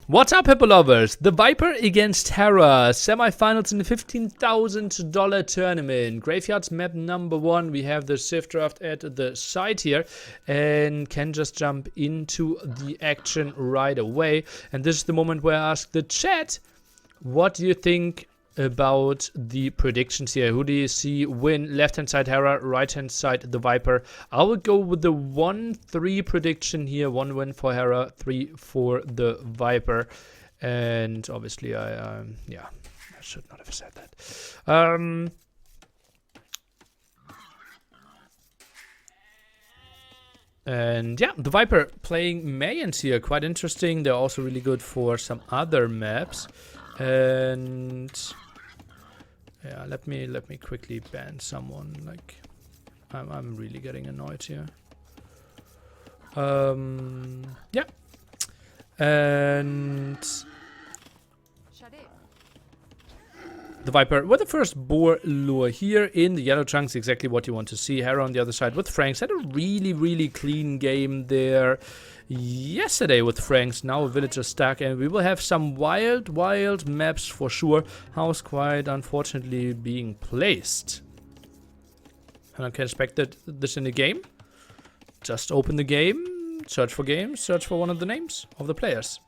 What's up, Hippo lovers? The Viper against Hera. Semi-finals in the $15,000 tournament. Graveyards map number 1. We have the Shift Draft at the side here. And can just jump into the action right away. And this is the moment where I ask the chat, what do you think about the predictions here? Who do you see win? Left-hand side Hera, right-hand side the Viper. I will go with the 1-3 prediction here. 1 win for Hera, 3 for the Viper. And obviously I should not have said that. And yeah, the Viper playing Mayans here, quite interesting. They're also really good for some other maps. And yeah, let me quickly ban someone. Like, I'm really getting annoyed here. Yeah, and the Viper with the first boar lure here in the yellow chunks, exactly what you want to see. Hera on the other side with Franks had a really clean game there yesterday with Franks. Now a villager stack, and we will have some wild maps for sure. House quite unfortunately being placed, and I can expect that this in the game. Just open the game, search for games, search for one of the names of the players.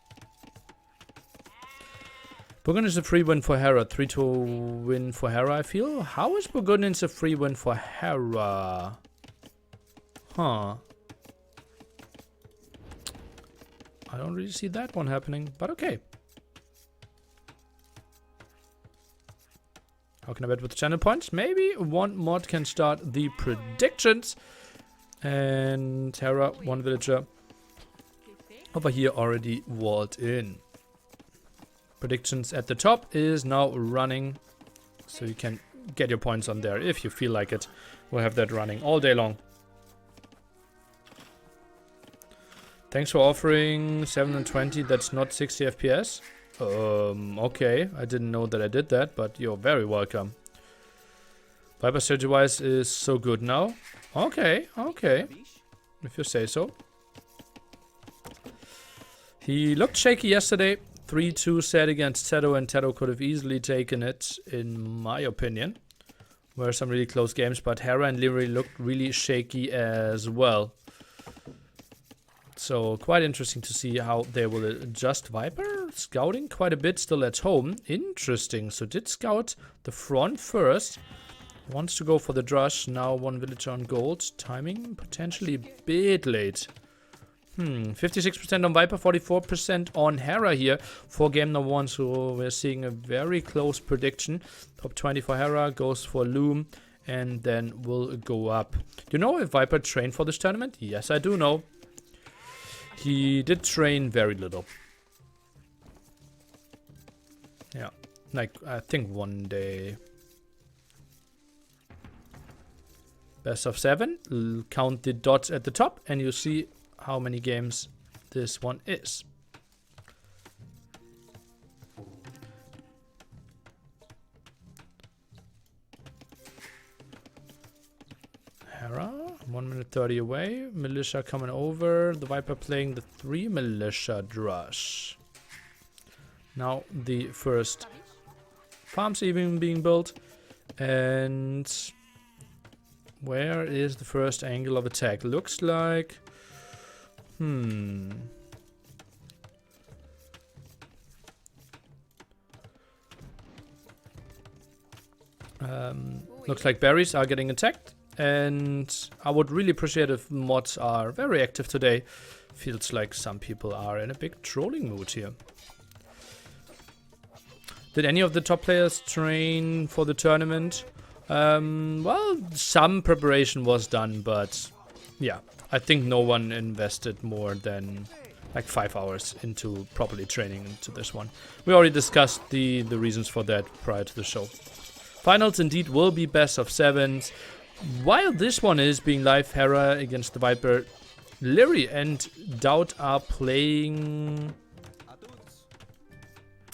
Burgundy is a free win for Hera. 3-2 win for Hera, I feel. How is Burgundy a free win for Hera? Huh. I don't really see that one happening, but okay. How can I bet with the channel points? Maybe one mod can start the predictions. And Hera, one villager over here already walled in. Predictions at the top is now running, so you can get your points on there if you feel like it. We'll have that running all day long. Thanks for offering 7 and 20. That's not 60 FPS. Okay, I didn't know that I did that, but you're very welcome. Viper strategy wise is so good now. Okay, if you say so. He looked shaky yesterday. 3-2 set against Tedo, and Tedo could have easily taken it, in my opinion. Were some really close games, but Hera and Lyri looked really shaky as well. So quite interesting to see how they will adjust. Viper scouting quite a bit still at home. Interesting. So did scout the front first. Wants to go for the drush. Now one villager on gold. Timing potentially a bit late. 56% on Viper, 44% on Hera here for game number 1. So we're seeing a very close prediction. Top 20 for Hera, goes for Loom, and then will go up. Do you know if Viper trained for this tournament? Yes, I do know. He did train very little. Yeah, like I think one day. Best of 7. Count the dots at the top, and you see how many games this one is. Hera, 1 minute 30 away. Militia coming over. The Viper playing the 3 militia drush. Now the first farms even being built. And where is the first angle of attack? Looks like looks like berries are getting attacked, and I would really appreciate if mods are very active today. Feels like some people are in a big trolling mood here. Did any of the top players train for the tournament? Well, some preparation was done, but yeah, I think no one invested more than like 5 hours into properly training into this one. We already discussed the reasons for that prior to the show. Finals indeed will be best of 7s. While this one is being live, Hera against the Viper, Lyri and Doubt are playing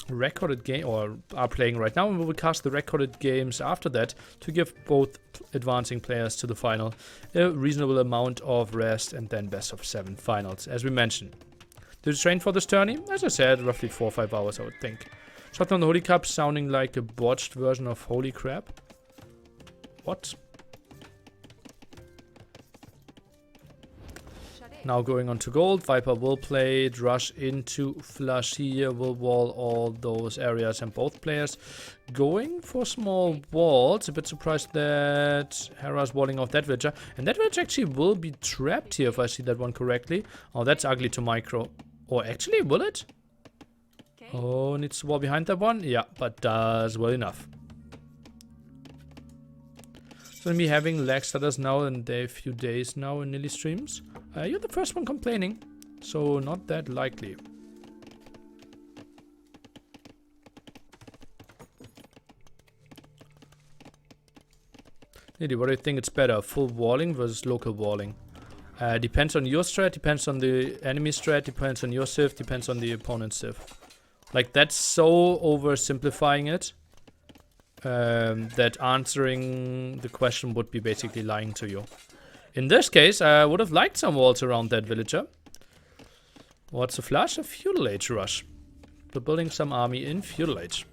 recorded game, or are playing right now, and we will cast the recorded games after that to give both advancing players to the final a reasonable amount of rest, and then best of 7 finals, as we mentioned. Did you train for this tourney? As I said, roughly 4 or 5 hours, I would think. Shot on the Holy Cup sounding like a botched version of Holy Crap. What? Now going on to gold. Viper will play it, rush into flush here, will wall all those areas, and both players going for small walls. A bit surprised that Hera's walling off that villager. And that villager actually will be trapped here if I see that one correctly. Oh, that's ugly to micro. Or actually, will it? Oh, needs to wall behind that one? Yeah, but does well enough. So me having lag stutters now in a few days now in Nilly streams. You're the first one complaining, so not that likely. Nilly, what do you think it's better? Full walling versus local walling? Depends on your strat, depends on the enemy strat, depends on your civ, depends on the opponent's civ. Like, that's so oversimplifying it. That answering the question would be basically lying to you. In this case, I would have liked some walls around that villager. What's a flash? A feudal age rush. We're building some army in feudal age.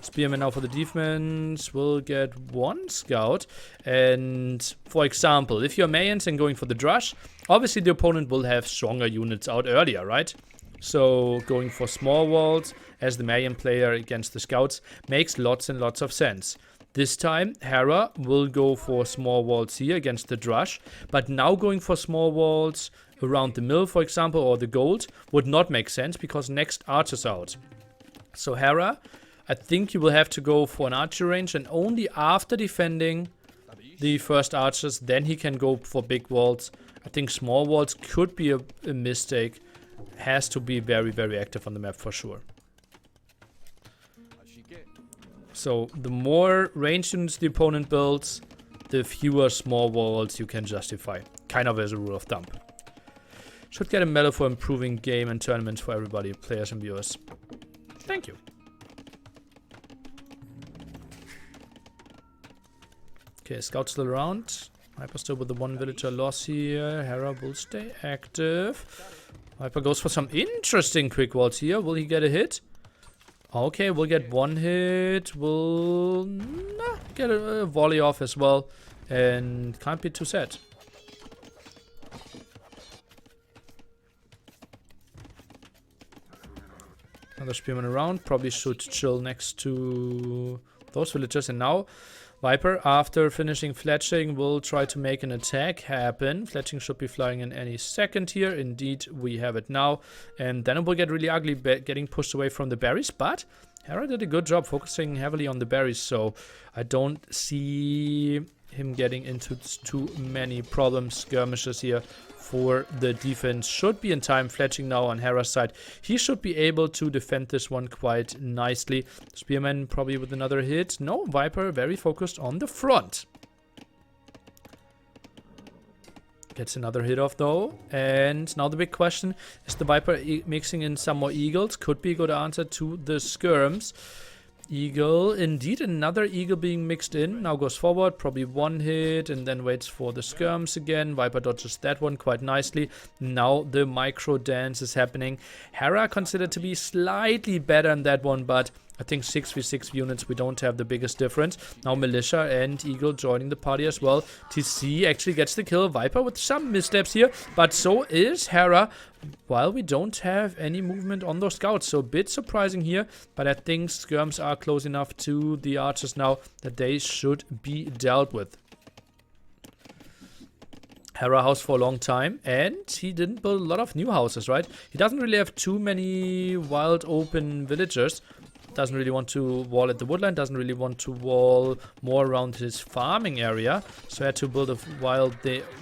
Spearman now for the defense will get 1 scout. And for example, if you're Mayans and going for the drush, obviously the opponent will have stronger units out earlier, right? So going for small walls as the Mayan player against the scouts makes lots and lots of sense. This time, Hera will go for small walls here against the drush, but now going for small walls around the mill, for example, or the gold would not make sense because next archer's out. So Hera, I think you will have to go for an archer range, and only after defending the first archers, then he can go for big walls. I think small walls could be a mistake. Has to be very, very active on the map for sure. So the more range units the opponent builds, the fewer small walls you can justify. Kind of as a rule of thumb. Should get a medal for improving game and tournaments for everybody, players and viewers. Thank you. Okay, scout still around. Viper still with the 1 villager loss here. Hera will stay active. Viper goes for some interesting quick walls here. Will he get a hit? Okay, we'll get 1 hit. We'll get a volley off as well. And can't be too sad. Another spearman around. Probably should chill next to those villagers. And now Viper, after finishing fletching, will try to make an attack happen. Fletching should be flying in any second here. Indeed, we have it now. And then it will get really ugly, getting pushed away from the berries. But Hera did a good job focusing heavily on the berries. So I don't see him getting into too many problems. Skirmishes here for the defense should be in time. Fletching now on Hera's side. He should be able to defend this one quite nicely. Spearman probably with another hit. No, Viper very focused on the front. Gets another hit off though. And now the big question, is the Viper mixing in some more eagles? Could be a good answer to the skirms. Eagle, indeed another eagle being mixed in. Now goes forward, probably 1 hit, and then waits for the skirms again. Viper dodges that one quite nicely. Now the micro dance is happening. Hera considered to be slightly better in that one, but I think 6v6 units, we don't have the biggest difference. Now Militia and Eagle joining the party as well. TC actually gets the kill. Viper with some missteps here, but so is Hera. While we don't have any movement on those scouts, so a bit surprising here, but I think skirms are close enough to the archers now that they should be dealt with. Hera house for a long time, and he didn't build a lot of new houses, right? He doesn't really have too many wild open villagers. Doesn't really want to wall at the woodland, doesn't really want to wall more around his farming area, so had to build a wild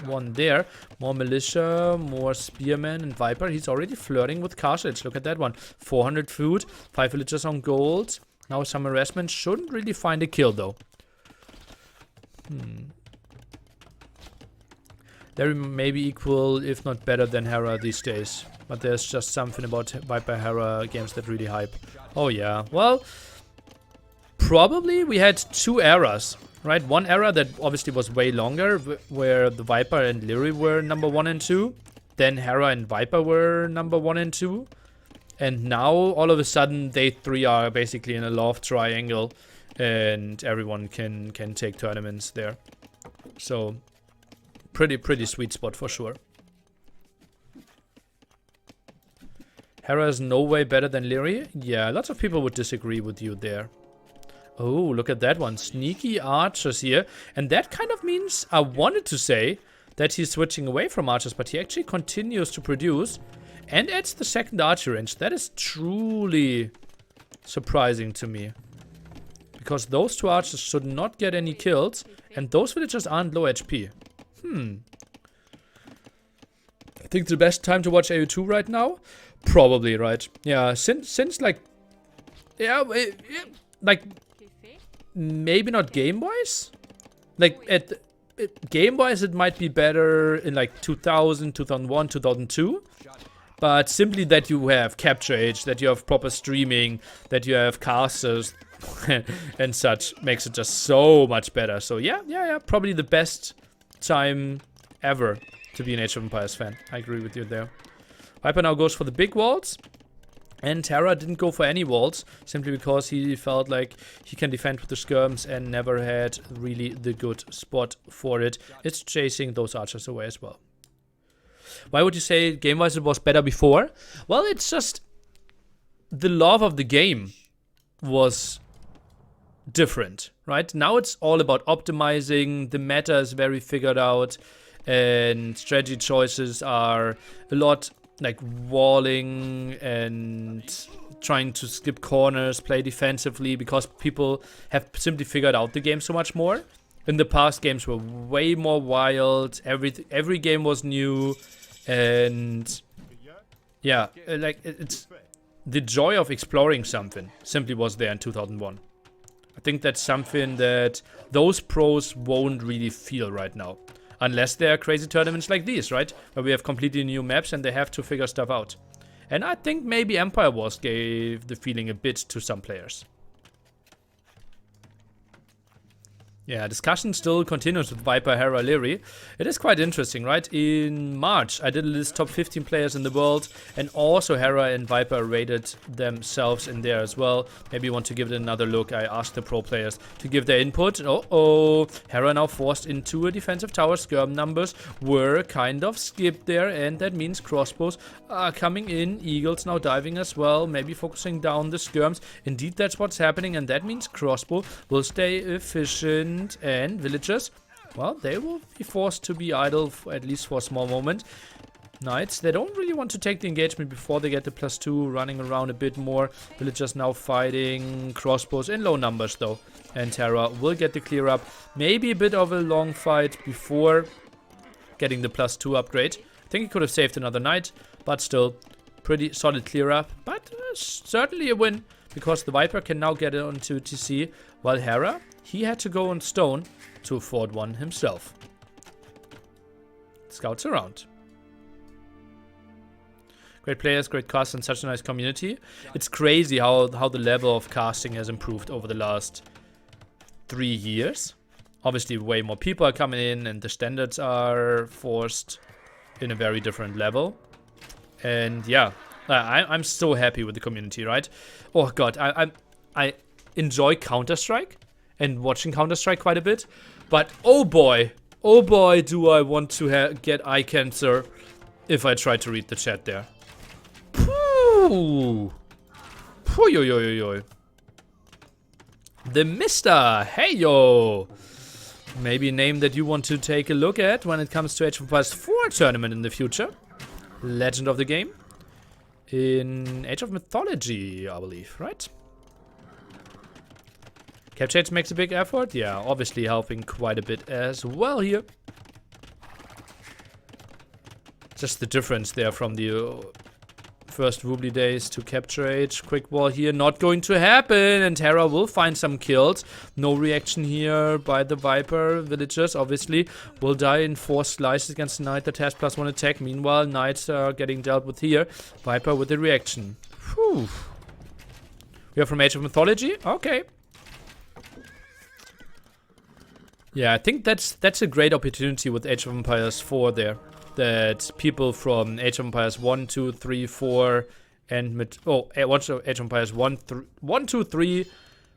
one there. More militia, more spearmen and Viper. He's already flirting with cartilage. Look at that one. 400 food, 5 villagers on gold. Now some harassment. Shouldn't really find a kill though. They're maybe equal, if not better than Hera these days. But there's just something about Viper Hera games that really hype. Oh yeah, well, probably we had 2 eras, right? One era that obviously was way longer, where the Viper and Lyri were number 1 and 2. Then Hera and Viper were number 1 and 2. And now, all of a sudden, they 3 are basically in a love triangle. And everyone can take tournaments there. So, pretty sweet spot for sure. Hera is no way better than Lyri? Yeah, lots of people would disagree with you there. Oh, look at that one. Sneaky archers here. And that kind of means, I wanted to say that he's switching away from archers, but he actually continues to produce and adds the second archer range. That is truly surprising to me. Because those 2 archers should not get any kills, and those villagers aren't low HP. I think the best time to watch AU2 right now? Probably, right? Yeah, since like... Yeah, like... Maybe not game-wise? Like, game-wise it might be better in like 2000, 2001, 2002. But simply that you have capture age, that you have proper streaming, that you have casters and such makes it just so much better. So yeah, probably the best time ever to be an Age of Empires fan. I agree with you there. Viper now goes for the big walls. And Hera didn't go for any walls, simply because he felt like he can defend with the skirms and never had really the good spot for it. It's chasing those archers away as well. Why would you say game-wise it was better before? Well, it's just the love of the game was different, right? Now it's all about optimizing, the meta is very figured out, and strategy choices are a lot like walling and trying to skip corners, play defensively, because people have simply figured out the game so much more. In the past, games were way more wild, every game was new, and yeah, like it's the joy of exploring something simply was there in 2001. I think that's something that those pros won't really feel right now. Unless there are crazy tournaments like these, right? Where we have completely new maps and they have to figure stuff out. And I think maybe Empire Wars gave the feeling a bit to some players. Yeah, discussion still continues with Viper, Hera, Lyri. It is quite interesting, right? In March, I did a list top 15 players in the world, and also Hera and Viper rated themselves in there as well. Maybe you want to give it another look. I asked the pro players to give their input. Hera now forced into a defensive tower. Skirm numbers were kind of skipped there, and that means crossbows are coming in. Eagles now diving as well, maybe focusing down the skirms. Indeed, that's what's happening, and that means crossbow will stay efficient. And villagers, well, they will be forced to be idle at least for a small moment. Knights, they don't really want to take the engagement before they get the +2, running around a bit more. Villagers now fighting crossbows in low numbers though. And Hera will get the clear up. Maybe a bit of a long fight before getting the +2 upgrade. I think he could have saved another knight, but still pretty solid clear up. But certainly a win, because the Viper can now get it onto TC, while Hera, he had to go on stone to afford one himself. Scouts around. Great players, great cast, and such a nice community. It's crazy how the level of casting has improved over the last 3 years. Obviously, way more people are coming in, and the standards are forced in a very different level. And yeah, I'm so happy with the community, right? Oh god, I enjoy Counter-Strike and watching Counter-Strike quite a bit, but oh boy do I want to get eye cancer if I try to read the chat there. Pooh. Yo. The Mister, hey yo. Maybe a name that you want to take a look at when it comes to Age of Empires 4 tournament in the future. Legend of the game. In Age of Mythology, I believe, right? Capture Age makes a big effort. Yeah, obviously helping quite a bit as well here. Just the difference there from the first Woobly days to Capture Age. Quick wall here, not going to happen. And Hera will find some kills. No reaction here by the Viper. Villagers, obviously, will die in 4 slices against the Knight that has +1 attack. Meanwhile, Knights are getting dealt with here. Viper with the reaction. Whew. We are from Age of Mythology? Okay. Yeah, I think that's a great opportunity with Age of Empires 4 there. that people from Age of Empires 1, 2, 3, 4, and Age of Empires 1, 2, 3,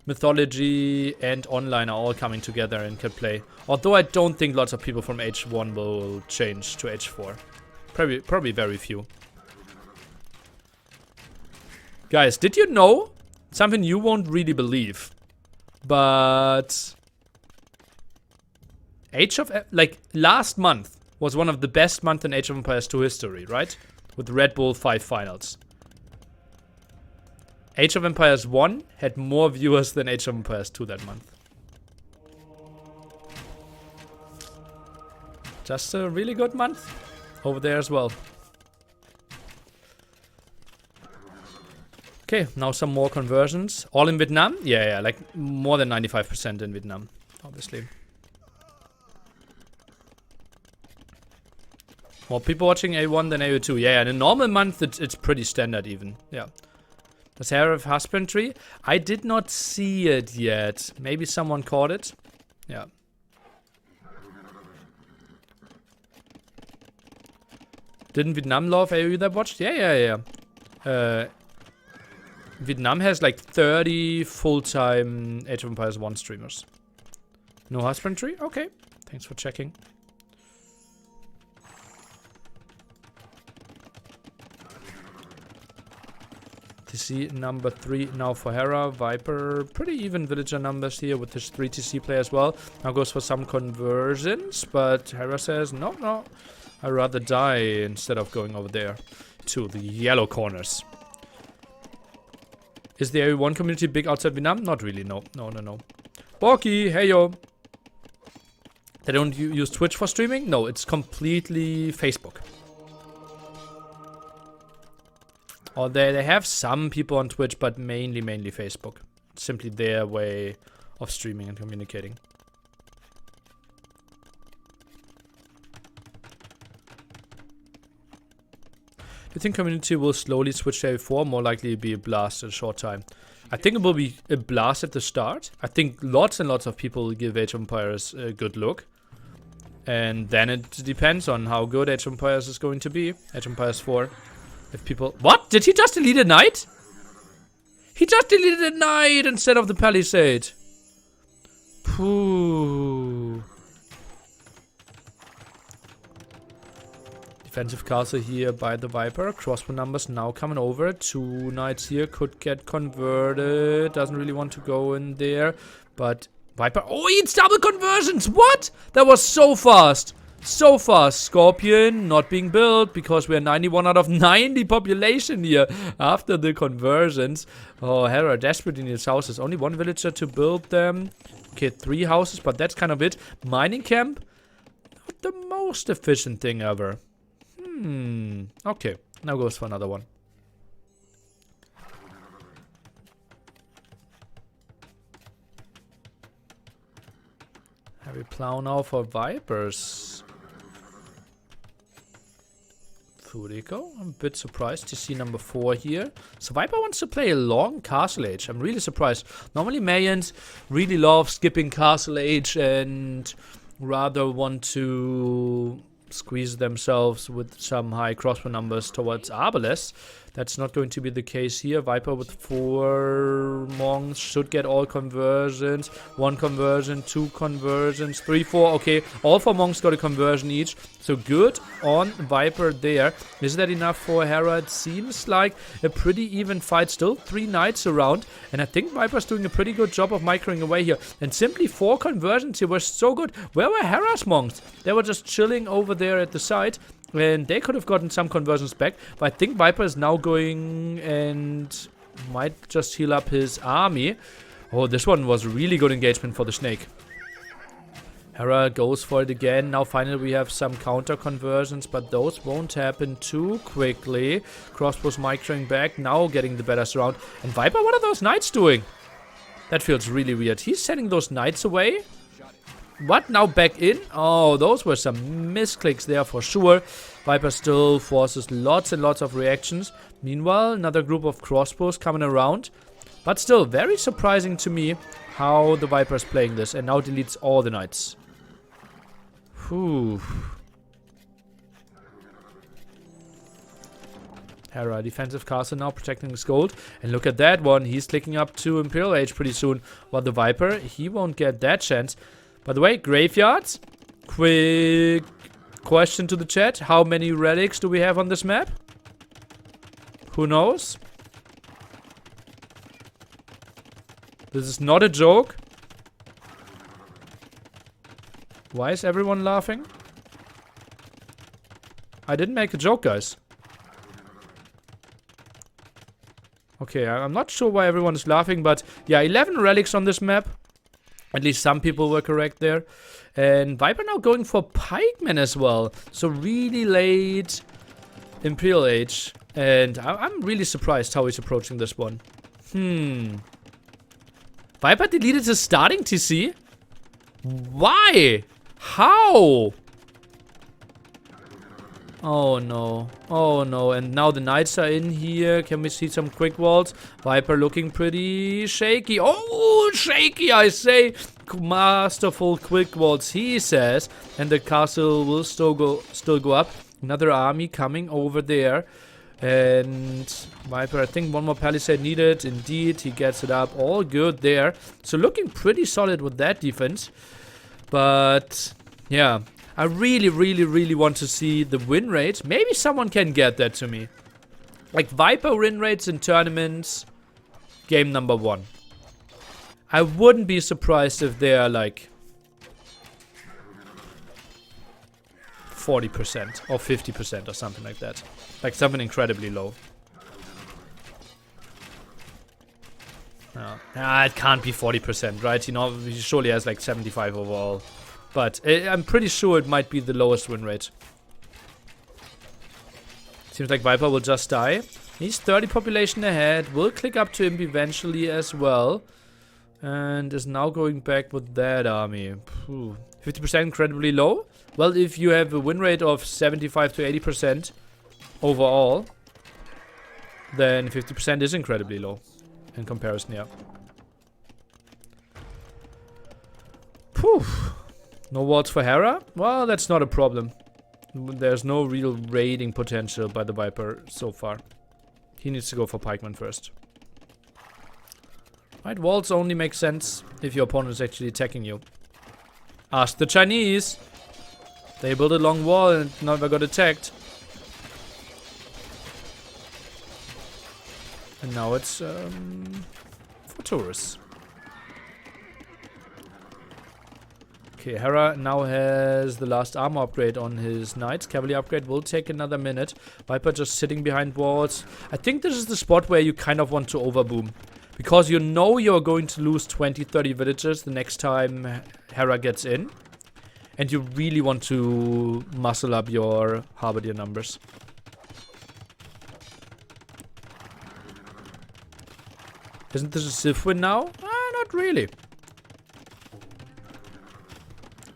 Mythology, and Online are all coming together and can play. Although I don't think lots of people from Age 1 will change to Age 4. Probably very few. Guys, did you know something you won't really believe? But last month was one of the best months in Age of Empires 2 history, right? With the Red Bull 5 finals. Age of Empires 1 had more viewers than Age of Empires 2 that month. Just a really good month over there as well. Okay, now some more conversions. All in Vietnam? Yeah, like more than 95% in Vietnam, obviously. More people watching A1 than AO2. Yeah, in a normal month, it's pretty standard even. Yeah. Does Hera have husbandry? I did not see it yet. Maybe someone caught it. Yeah. Didn't Vietnam love AOE that watched? Yeah. Vietnam has like 30 full-time Age of Empires 1 streamers. No husbandry? Okay. Thanks for checking. TC number 3 now for Hera. Viper, pretty even villager numbers here with this 3 TC play as well. Now goes for some conversions, but Hera says, no, I'd rather die instead of going over there to the yellow corners. Is the AO1 community big outside Vietnam? Not really, no. Borky, hey yo. They don't use Twitch for streaming? No, it's completely Facebook. Or they have some people on Twitch, but mainly Facebook. It's simply their way of streaming and communicating. Do you think community will slowly switch to AO4? More likely be a blast in a short time. I think it will be a blast at the start. I think lots and lots of people will give Age of Empires a good look. And then it depends on how good Age of Empires is going to be. Age of Empires 4. If people... What? Did he just delete a knight? He just deleted a knight instead of the palisade. Pooh. Defensive castle here by the Viper. Crossbow numbers now coming over. 2 knights here could get converted. Doesn't really want to go in there. But Viper... Oh, it's double conversions! What? That was so fast. So fast. Scorpion not being built because we're 91 out of 90 population here after the conversions. Oh, Hera desperately needs houses. Only 1 villager to build them. Okay, 3 houses, but that's kind of it. Mining camp. Not the most efficient thing ever. Okay, now goes for another one. Heavy plow now for Vipers. Furico, I'm a bit surprised to see number 4 here. So Viper wants to play a long Castle Age. I'm really surprised. Normally Mayans really love skipping Castle Age and rather want to squeeze themselves with some high crossbow numbers towards Arbalest. That's not going to be the case here. Viper with 4 monks should get all conversions. 1 conversion, 2 conversions, 3, 4. Okay, all 4 monks got a conversion each. So good on Viper there. Is that enough for Hera? It seems like a pretty even fight still. 3 knights around. And I think Viper's doing a pretty good job of microing away here. And simply 4 conversions here were so good. Where were Hera's monks? They were just chilling over there at the side. And they could have gotten some conversions back. But I think Viper is now going and might just heal up his army. Oh, this one was really good engagement for the snake. Hera goes for it again. Now finally we have some counter conversions, but those won't happen too quickly. Crossbows microing back, now getting the better surround. And Viper, what are those knights doing? That feels really weird. He's sending those knights away. What? Now back in? Oh, those were some misclicks there for sure. Viper still forces lots and lots of reactions. Meanwhile, another group of crossbows coming around. But still, very surprising to me how the Viper is playing this. And now deletes all the knights. Whew. Hera, defensive castle now, protecting his gold. And look at that one. He's clicking up to Imperial Age pretty soon. While the Viper, he won't get that chance. By the way, graveyards. Quick question to the chat. How many relics do we have on this map? Who knows? This is not a joke. Why is everyone laughing? I didn't make a joke, guys. Okay, I'm not sure why everyone is laughing, but yeah, 11 relics on this map. At least some people were correct there. And Viper now going for pikemen as well. So really late Imperial Age. And I'm really surprised how he's approaching this one. Viper deleted his starting TC? Why? How? Oh no. Oh no. And now the knights are in here. Can we see some quick walls? Viper looking pretty shaky. Oh, shaky, I say. Masterful quick walls, he says. And the castle will still go up. Another army coming over there. And Viper, I think one more palisade needed. Indeed, he gets it up. All good there. So looking pretty solid with that defense. But yeah, I really want to see the win rate. Maybe someone can get that to me. Like Viper win rates in tournaments, game number 1. I wouldn't be surprised if they are like 40% or 50% or something like that. Like something incredibly low. It can't be 40%, right? You know, he surely has like 75 overall. But I'm pretty sure it might be the lowest win rate. Seems like Viper will just die. He's 30 population ahead. Will click up to him eventually as well. And is now going back with that army. 50% incredibly low. Well, if you have a win rate of 75 to 80% overall, then 50% is incredibly low in comparison, yeah. Poof. No wards for Hera? Well, that's not a problem. There's no real raiding potential by the Viper so far. He needs to go for pikemen first. Right, walls only make sense if your opponent is actually attacking you. Ask the Chinese. They built a long wall and never got attacked. And now it's for tourists. Okay, Hera now has the last armor upgrade on his knights. Cavalry upgrade will take another minute. Viper just sitting behind walls. I think this is the spot where you kind of want to overboom. Because you know you're going to lose 20-30 villagers the next time Hera gets in. And you really want to muscle up your halberdier numbers. Isn't this a Civ win now? Not really.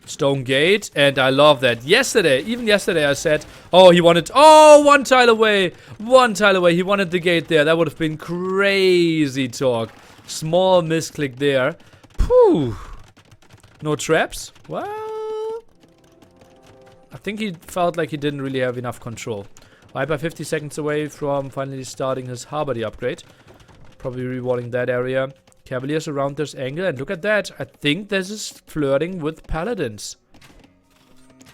Stone Gate, and I love that. Even yesterday I said, oh, he wanted, oh, one tile away, he wanted the gate there. That would have been crazy talk. Small misclick there. Phew. No traps? Well, I think he felt like he didn't really have enough control. Viper 50 seconds away from finally starting his halberdier upgrade. Probably rewarding that area. Cavaliers around this angle, and look at that. I think this is flirting with paladins.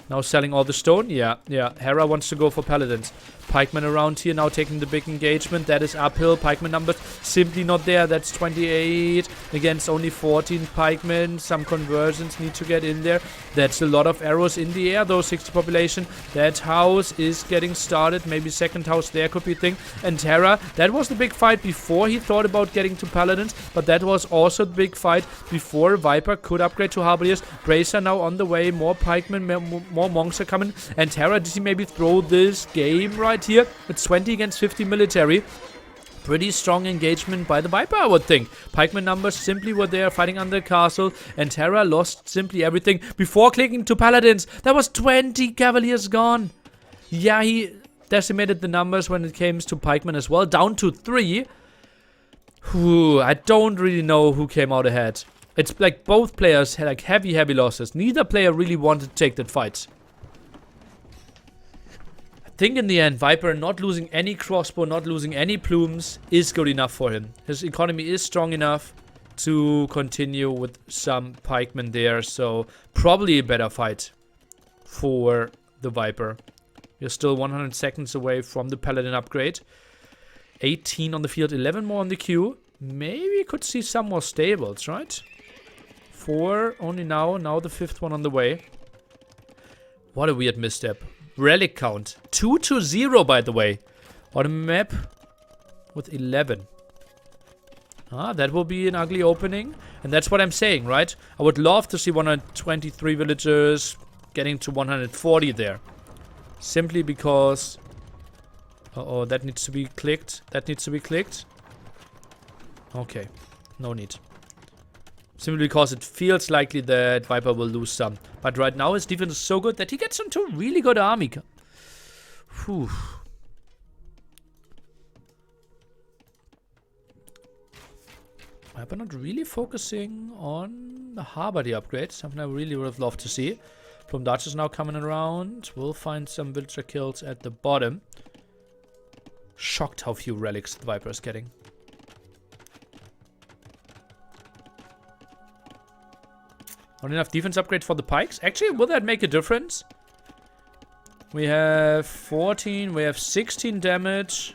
Now selling all the stone. Yeah. Hera wants to go for paladins. Pikemen around here now taking the big engagement. That is uphill. Pikemen numbers simply not there. That's 28 against only 14 pikemen. Some conversions need to get in there. That's a lot of arrows in the air though. 60 population. That house is getting started. Maybe second house there could be a thing. And Hera, that was the big fight before he thought about getting to paladins. But that was also the big fight before Viper could upgrade to halberdiers. Bracer now on the way. More pikemen, more monks are coming. And Hera, did he maybe throw this game right here? It's 20 against 50 military. Pretty strong engagement by the Viper, I would think. Pikeman numbers simply were there fighting under the castle. And Hera lost simply everything before clicking to paladins. That was 20 cavaliers gone. Yeah, he decimated the numbers when it came to pikemen as well. Down to 3. I don't really know who came out ahead. It's like both players had like heavy losses. Neither player really wanted to take that fight. I think in the end, Viper not losing any crossbow, not losing any plumes is good enough for him. His economy is strong enough to continue with some pikemen there. So probably a better fight for the Viper. You're still 100 seconds away from the Paladin upgrade. 18 on the field, 11 more on the queue. Maybe we could see some more stables, right? 4 only now. Now the 5th one on the way. What a weird misstep. Relic count. 2 to 0, by the way. On a map with 11. Ah, that will be an ugly opening. And that's what I'm saying, right? I would love to see 123 villagers getting to 140 there. Simply because... Uh-oh, that needs to be clicked. That needs to be clicked. Okay, no need. Simply because it feels likely that Viper will lose some. But right now his defense is so good that he gets into a really good army. Whew. Viper not really focusing on the Harbour upgrade. Something I really would have loved to see. Plum Dutch is now coming around. We'll find some villager kills at the bottom. Shocked how few relics the Viper is getting. Not enough defense upgrade for the pikes. Actually, will that make a difference? We have 14. We have 16 damage.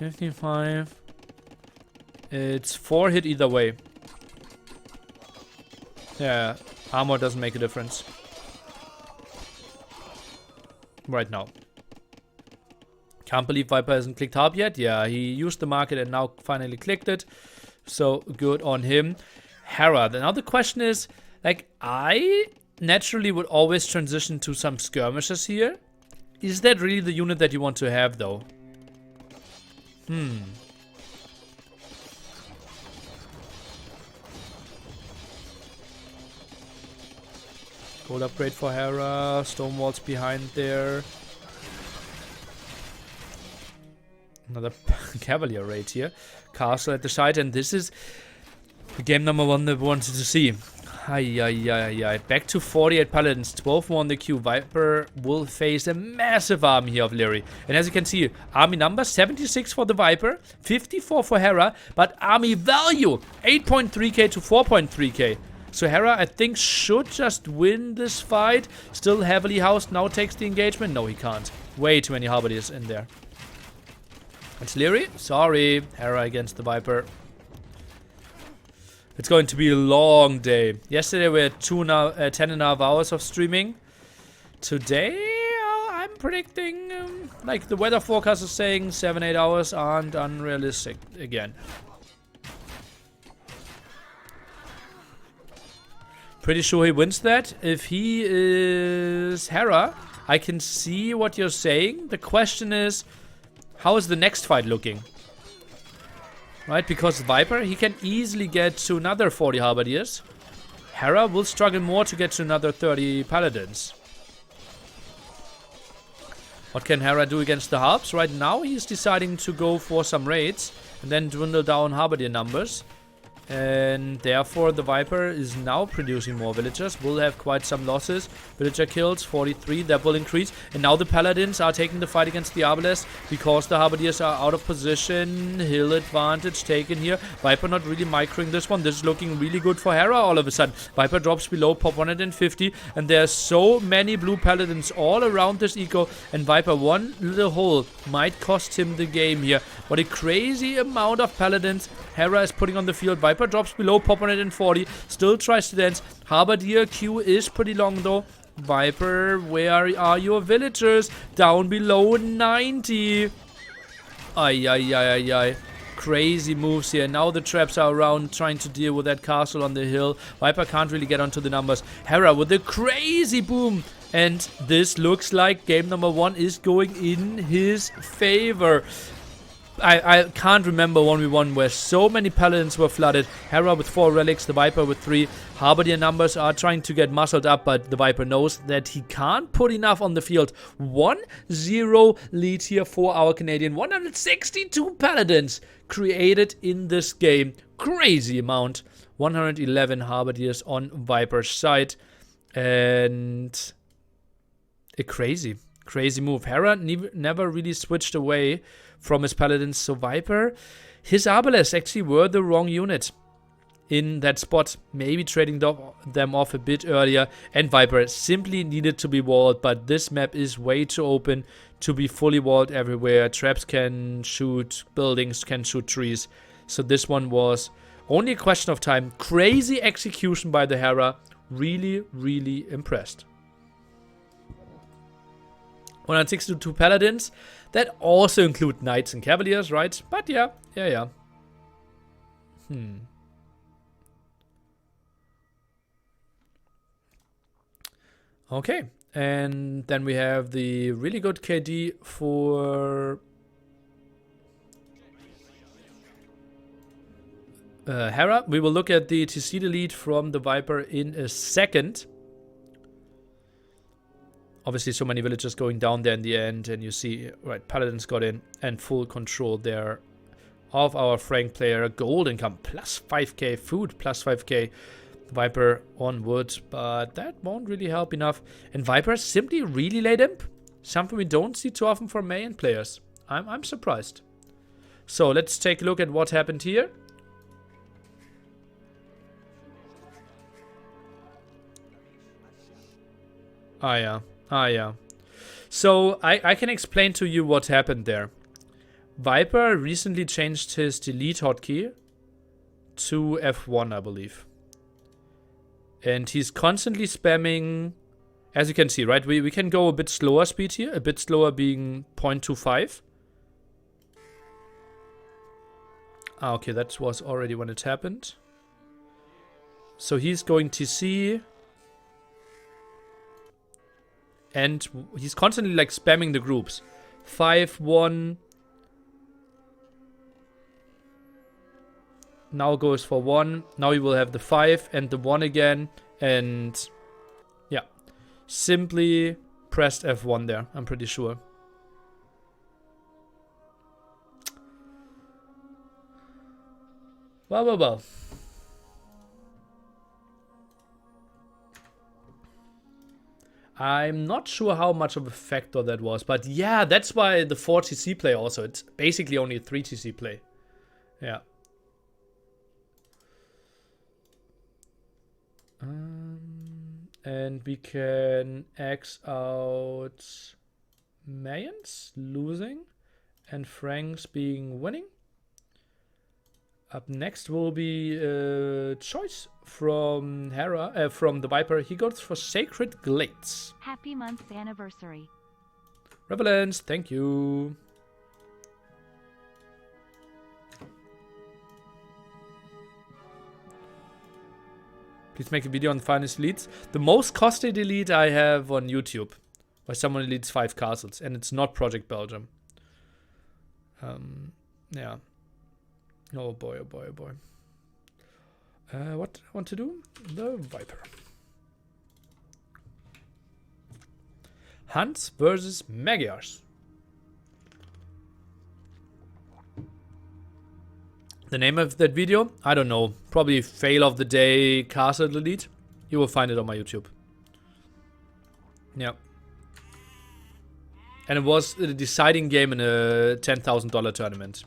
55. It's 4 hit either way. Yeah, armor doesn't make a difference. Right now. Can't believe Viper hasn't clicked harp yet. Yeah, he used the market and now finally clicked it. So, good on him. Hera. Now the question is, like, I naturally would always transition to some skirmishes here. Is that really the unit that you want to have, though? Gold upgrade for Hera. Stone walls behind there. Another Cavalier raid here. Castle at the side, and this is the game number 1 that we wanted to see. Back to 48 Paladins, 12 more on the queue. Viper will face a massive army here of Leary. And as you can see, army number 76 for the Viper, 54 for Hera, but army value 8.3k to 4.3k. So Hera, I think, should just win this fight. Still heavily housed, now takes the engagement. No, he can't. Way too many Halberdiers in there. It's Leary. Sorry, Hera against the Viper. It's going to be a long day. Yesterday we had 10.5 hours of streaming. Today, I'm predicting, like the weather forecast is saying, 7-8 hours aren't unrealistic again. Pretty sure he wins that. If he is Hera, I can see what you're saying. The question is, how is the next fight looking? Right, because Viper, he can easily get to another 40 Halberdiers. Hera will struggle more to get to another 30 Paladins. What can Hera do against the Harps? Right now, he's deciding to go for some raids and then dwindle down Halberdier numbers. And therefore, the Viper is now producing more villagers. Will have quite some losses. Villager kills, 43. That will increase. And now the Paladins are taking the fight against the Arbalest because the Halberdiers are out of position. Hill advantage taken here. Viper not really microing this one. This is looking really good for Hera all of a sudden. Viper drops below, pop 150. And there's so many blue Paladins all around this eco. And Viper, one little hole might cost him the game here. What a crazy amount of Paladins Hera is putting on the field. Viper drops below, pop 140. Still tries to dance. Halberdier queue is pretty long though. Viper, where are your villagers? Down below 90. Ay. Crazy moves here. Now the traps are around trying to deal with that castle on the hill. Viper can't really get onto the numbers. Hera with a crazy boom. And this looks like game number 1 is going in his favor. I can't remember 1v1 where so many Paladins were flooded. Hera with 4 relics, the Viper with 3. Halberdier numbers are trying to get muscled up, but the Viper knows that he can't put enough on the field. 1-0 lead here for our Canadian. 162 Paladins created in this game. Crazy amount. 111 Halberdiers on Viper's side. And a crazy move. Hera never really switched away from his paladins, so Viper, his Arbalests actually were the wrong unit in that spot, maybe trading them off a bit earlier, and Viper simply needed to be walled, but this map is way too open to be fully walled everywhere. Traps can shoot buildings, can shoot trees, so this one was only a question of time. Crazy execution by the Hera. Really, really impressed. 162 paladins. That also include knights and cavaliers, right? But yeah. Okay, and then we have the really good KD for Hera. We will look at the TC delete from the Viper in a second. Obviously, so many villagers going down there in the end, and you see, right, Paladins got in and full control there of our Frank player. Gold income plus 5k, food plus 5k. Viper on wood, but that won't really help enough. And Viper simply really late imp, something we don't see too often from main players. I'm surprised. So let's take a look at what happened here. Ah yeah. So I can explain to you what happened there. Viper recently changed his delete hotkey to F1, I believe. And he's constantly spamming, as you can see, right? We can go a bit slower speed here, a bit slower being 0.25. Ah, okay, that was already when it happened. So he's going TC. And he's constantly like spamming the groups. 5, 1. Now goes for 1. Now he will have the 5 and the 1 again. And yeah, simply pressed F1 there, I'm pretty sure. Well. I'm not sure how much of a factor that was, but yeah, that's why the 4 TC play also. It's basically only a 3 TC play. Yeah. And we can X out Mayans losing and Franks being winning. Up next will be a choice from Hera, from the Viper. He goes for Sacred Glades. Happy month anniversary. Revelance, thank you. Please make a video on finest deletes. The most costly delete I have on YouTube, where someone deletes 5 castles, and it's not Project Belgium. Yeah. Oh boy. What do I want to do? The Viper. Hunts versus Magyars. The name of that video? I don't know. Probably fail of the day castle delete. You will find it on my YouTube. Yeah. And it was the deciding game in a $10,000 tournament.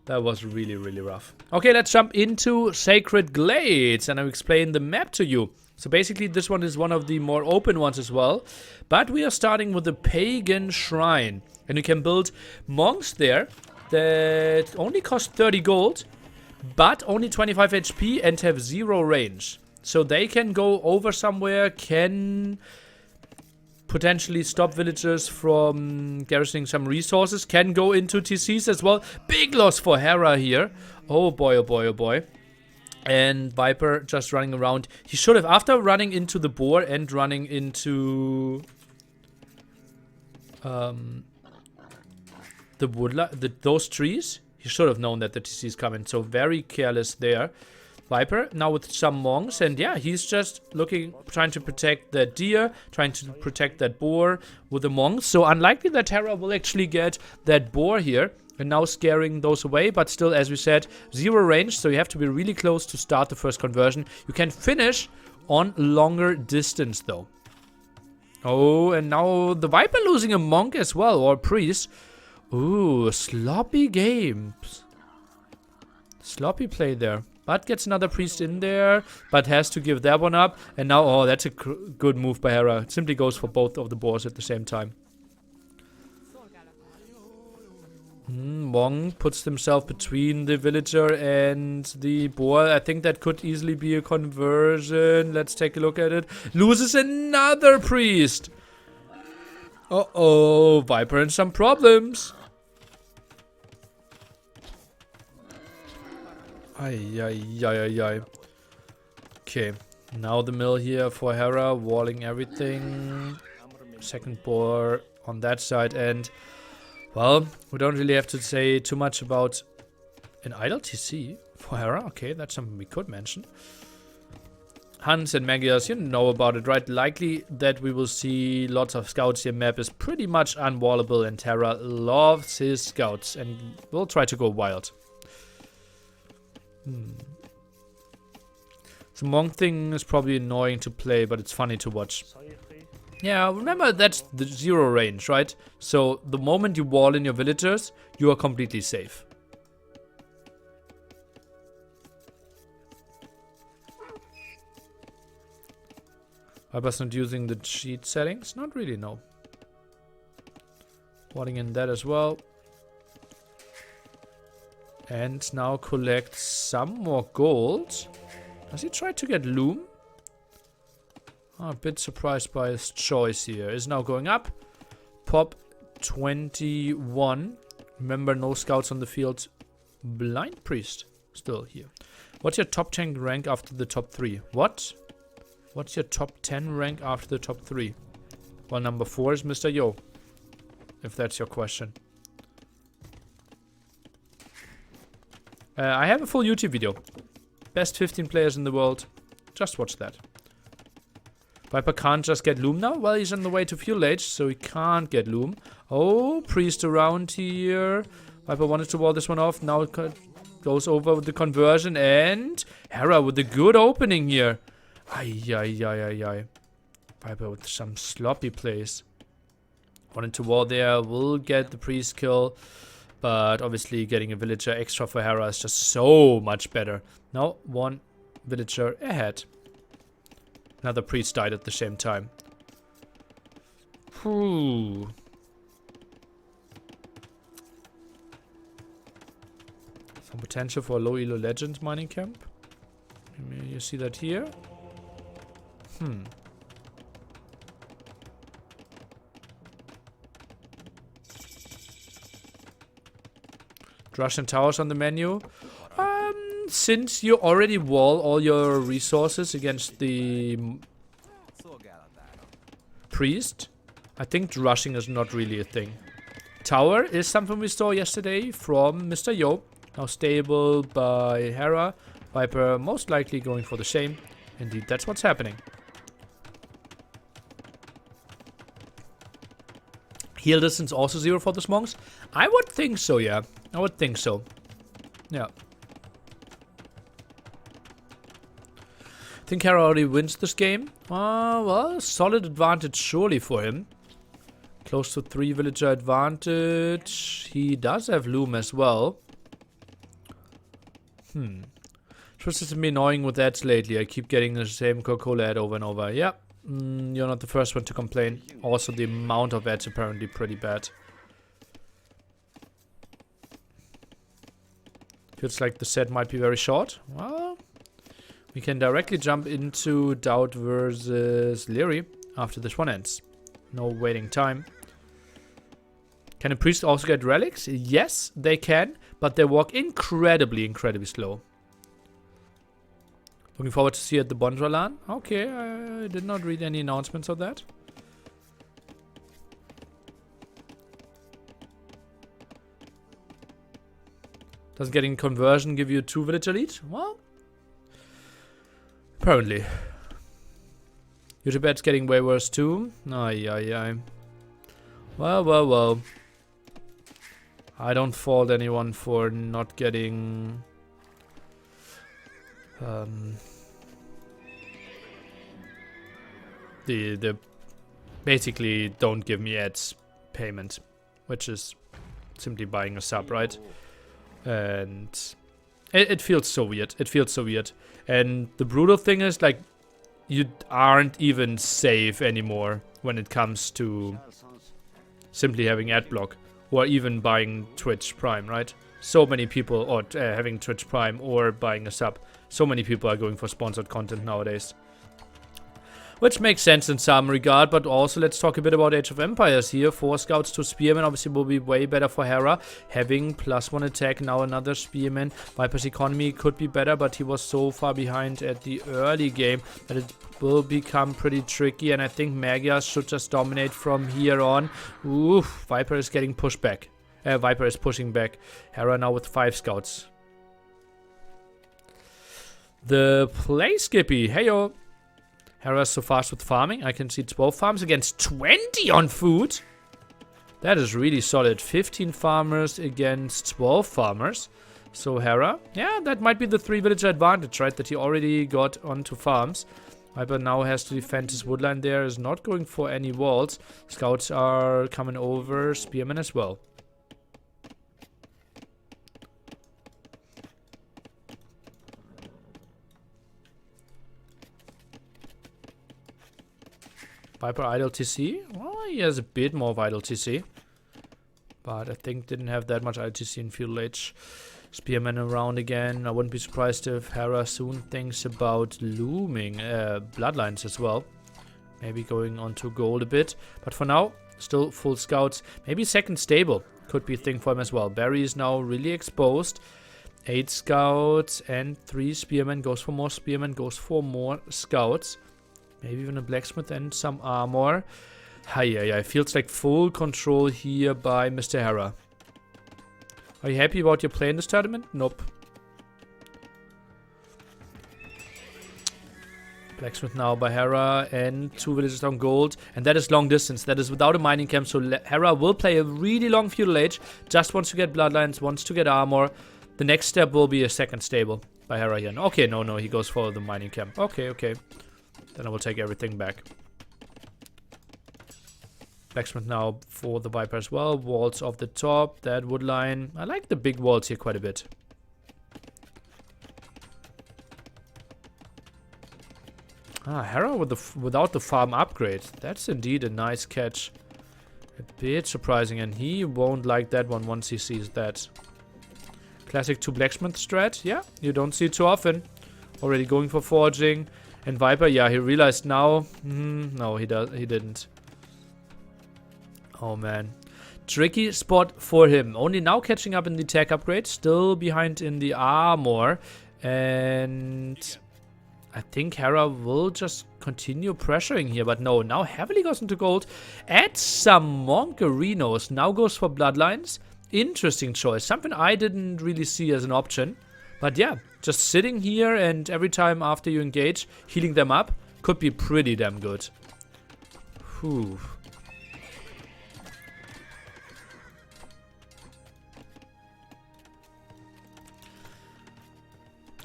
That was really, really rough. Okay, let's jump into Sacred Glades and I'll explain the map to you. So basically this one is one of the more open ones as well. But we are starting with the Pagan Shrine. And you can build monks there that only cost 30 gold, but only 25 HP and have 0 range. So they can go over somewhere, can potentially stop villagers from garrisoning some resources, can go into TCs as well. Big loss for Hera here. Oh boy. And Viper just running around. He should have, after running into the boar and running into those trees, he should have known that the TC is coming. So very careless there. Viper now with some monks, and yeah, he's just trying to protect that deer, trying to protect that boar with the monks. So unlikely that Hera will actually get that boar here, and now scaring those away, but still, as we said, 0 range, so you have to be really close to start the first conversion. You can finish on longer distance though. Oh, and now the Viper losing a monk as well, or a priest. Ooh, sloppy games. Sloppy play there. But gets another priest in there, but has to give that one up. And now, oh, that's a good move by Hera. Simply goes for both of the boars at the same time. Monk puts himself between the villager and the boar. I think that could easily be a conversion. Let's take a look at it. Loses another priest. Uh-oh, Viper in some problems. Ay. Okay, now the mill here for Hera, walling everything. Second boar on that side, and well, we don't really have to say too much about an idle TC for Hera. Okay, that's something we could mention. Hunts and Magias, you know about it, right? Likely that we will see lots of scouts here. Map is pretty much unwallable, and Hera loves his scouts and will try to go wild. The monk thing is probably annoying to play, but it's funny to watch. Yeah, remember that's the 0 range, right? So the moment you wall in your villagers, you are completely safe. I was not using the cheat settings? Not really, no. Walling in that as well. And now collect some more gold. Does he try to get loom? Oh, a bit surprised by his choice here. Is now going up. Pop 21. Remember, no scouts on the field. Blind priest still here. What's your top 10 rank after the top 3? What? What's your top 10 rank after the top 3? Well, number 4 is Mr. Yo. If that's your question. I have a full YouTube video. Best 15 players in the world. Just watch that. Viper can't just get loom now. Well, he's on the way to fuel age, so he can't get loom. Oh, priest around here. Viper wanted to wall this one off. Now it goes over with the conversion. And Hera with a good opening here. Ay. Viper with some sloppy plays. Wanted to wall there. Will get the priest kill. But obviously getting a villager extra for Hera is just so much better. Now one villager ahead. Another priest died at the same time. Whew. Some potential for a low elo legends mining camp. You see that here? Drush and towers on the menu. Since you already wall all your resources against the priest, I think drushing is not really a thing. Tower is something we saw yesterday from Mr. Yo. Now stable by Hera. Viper most likely going for the same. Indeed, that's what's happening. Heal distance also 0 for the monks? I would think so, yeah. I would think so. Yeah. I think Hera already wins this game. Well, solid advantage surely for him. Close to 3 villager advantage. He does have loom as well. Twisted me annoying with ads lately. I keep getting the same Coca-Cola ad over and over. Yeah. You're not the first one to complain. Also, the amount of ads apparently pretty bad. Feels like the set might be very short. Well, we can directly jump into Doubt versus Leary after this one ends. No waiting time. Can a priest also get relics? Yes, they can, but they walk incredibly slow. Looking forward to see you at the Bondralan. Okay, I did not read any announcements of that. Does getting conversion give you 2 villager lead? Well, apparently. YouTube's getting way worse too. Ay. Well. I don't fault anyone for not getting the basically don't give me ads payment, which is simply buying a sub, right? And it feels so weird. It feels so weird. And the brutal thing is, like, you aren't even safe anymore when it comes to simply having ad block or even buying Twitch Prime, right? So many people, or having Twitch Prime or buying a sub. So many people are going for sponsored content nowadays. Which makes sense in some regard, but also let's talk a bit about Age of Empires here. 4 scouts to Spearman obviously will be way better for Hera. Having +1 attack, now another Spearman. Viper's economy could be better, but he was so far behind at the early game that it will become pretty tricky, and I think Magias should just dominate from here on. Oof, Viper is getting pushed back. Viper is pushing back. Hera now with 5 scouts. The play Skippy, heyo. Hera's so fast with farming. I can see 12 farms against 20 on food. That is really solid. 15 farmers against 12 farmers. So Hera, yeah, that might be the 3-villager advantage, right? That he already got onto farms. Viper now has to defend his woodline there. Is not going for any walls. Scouts are coming over. Spearmen as well. Viper idle TC. Well, he has a bit more vital TC. But I think didn't have that much idle TC in Feudal Age. Spearman around again. I wouldn't be surprised if Hera soon thinks about looming bloodlines as well. Maybe going on to gold a bit. But for now, still full scouts. Maybe second stable could be a thing for him as well. Barry is now really exposed. 8 scouts and 3 spearmen. Goes for more spearmen. Goes for more scouts. Maybe even a blacksmith and some armor. Hi, feels like full control here by Mr. Hera. Are you happy about your play in this tournament? Nope. Blacksmith now by Hera and 2 villages on gold. And that is long distance. That is without a mining camp. So Hera will play a really long feudal age. Just wants to get bloodlines, wants to get armor. The next step will be a second stable by Hera here. Okay, no, he goes for the mining camp. Okay. Then I will take everything back. Blacksmith now for the Viper as well. Walls off the top. That wood line. I like the big walls here quite a bit. Hera with without the farm upgrade. That's indeed a nice catch. A bit surprising, and he won't like that one once he sees that. Classic 2 blacksmith strat. Yeah, you don't see it too often. Already going for forging. And Viper, yeah, he realized now. No, he didn't. Oh, man. Tricky spot for him. Only now catching up in the tech upgrade. Still behind in the armor. And I think Hera will just continue pressuring here. But no, now heavily goes into gold. Adds some Monkerinos. Now goes for bloodlines. Interesting choice. Something I didn't really see as an option. But yeah, just sitting here and every time after you engage, healing them up could be pretty damn good. Whew.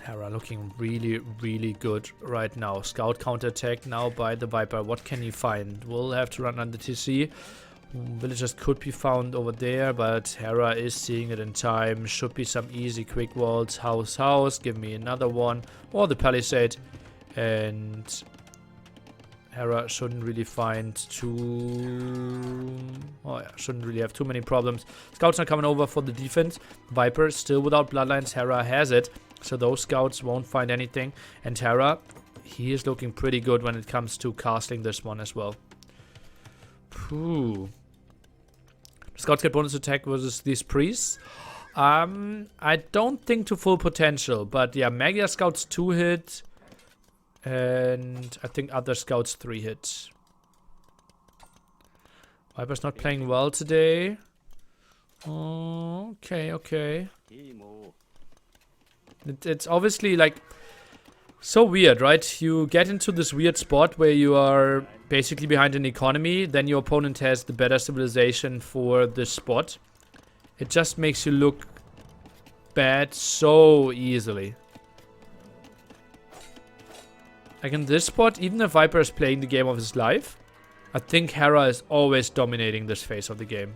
Hera looking really, really good right now. Scout counterattack now by the Viper. What can he find? We'll have to run under TC. Villagers could be found over there, but Hera is seeing it in time. Should be some easy quick walls. House. Give me another one. Or the palisade. And Hera shouldn't really find shouldn't really have too many problems. Scouts are coming over for the defense. Viper still without bloodlines. Hera has it. So those scouts won't find anything. And Hera, he is looking pretty good when it comes to casting this one as well. Phew. Scouts get bonus attack versus these priests. I don't think to full potential, but yeah, Magia scouts 2 hit, and I think other scouts 3 hit. Viper's not playing well today. Oh, okay. It's obviously like so weird, right? You get into this weird spot where you are basically behind an economy, then your opponent has the better civilization for this spot. It just makes you look bad so easily. Like in this spot, even if Viper is playing the game of his life, I think Hera is always dominating this phase of the game.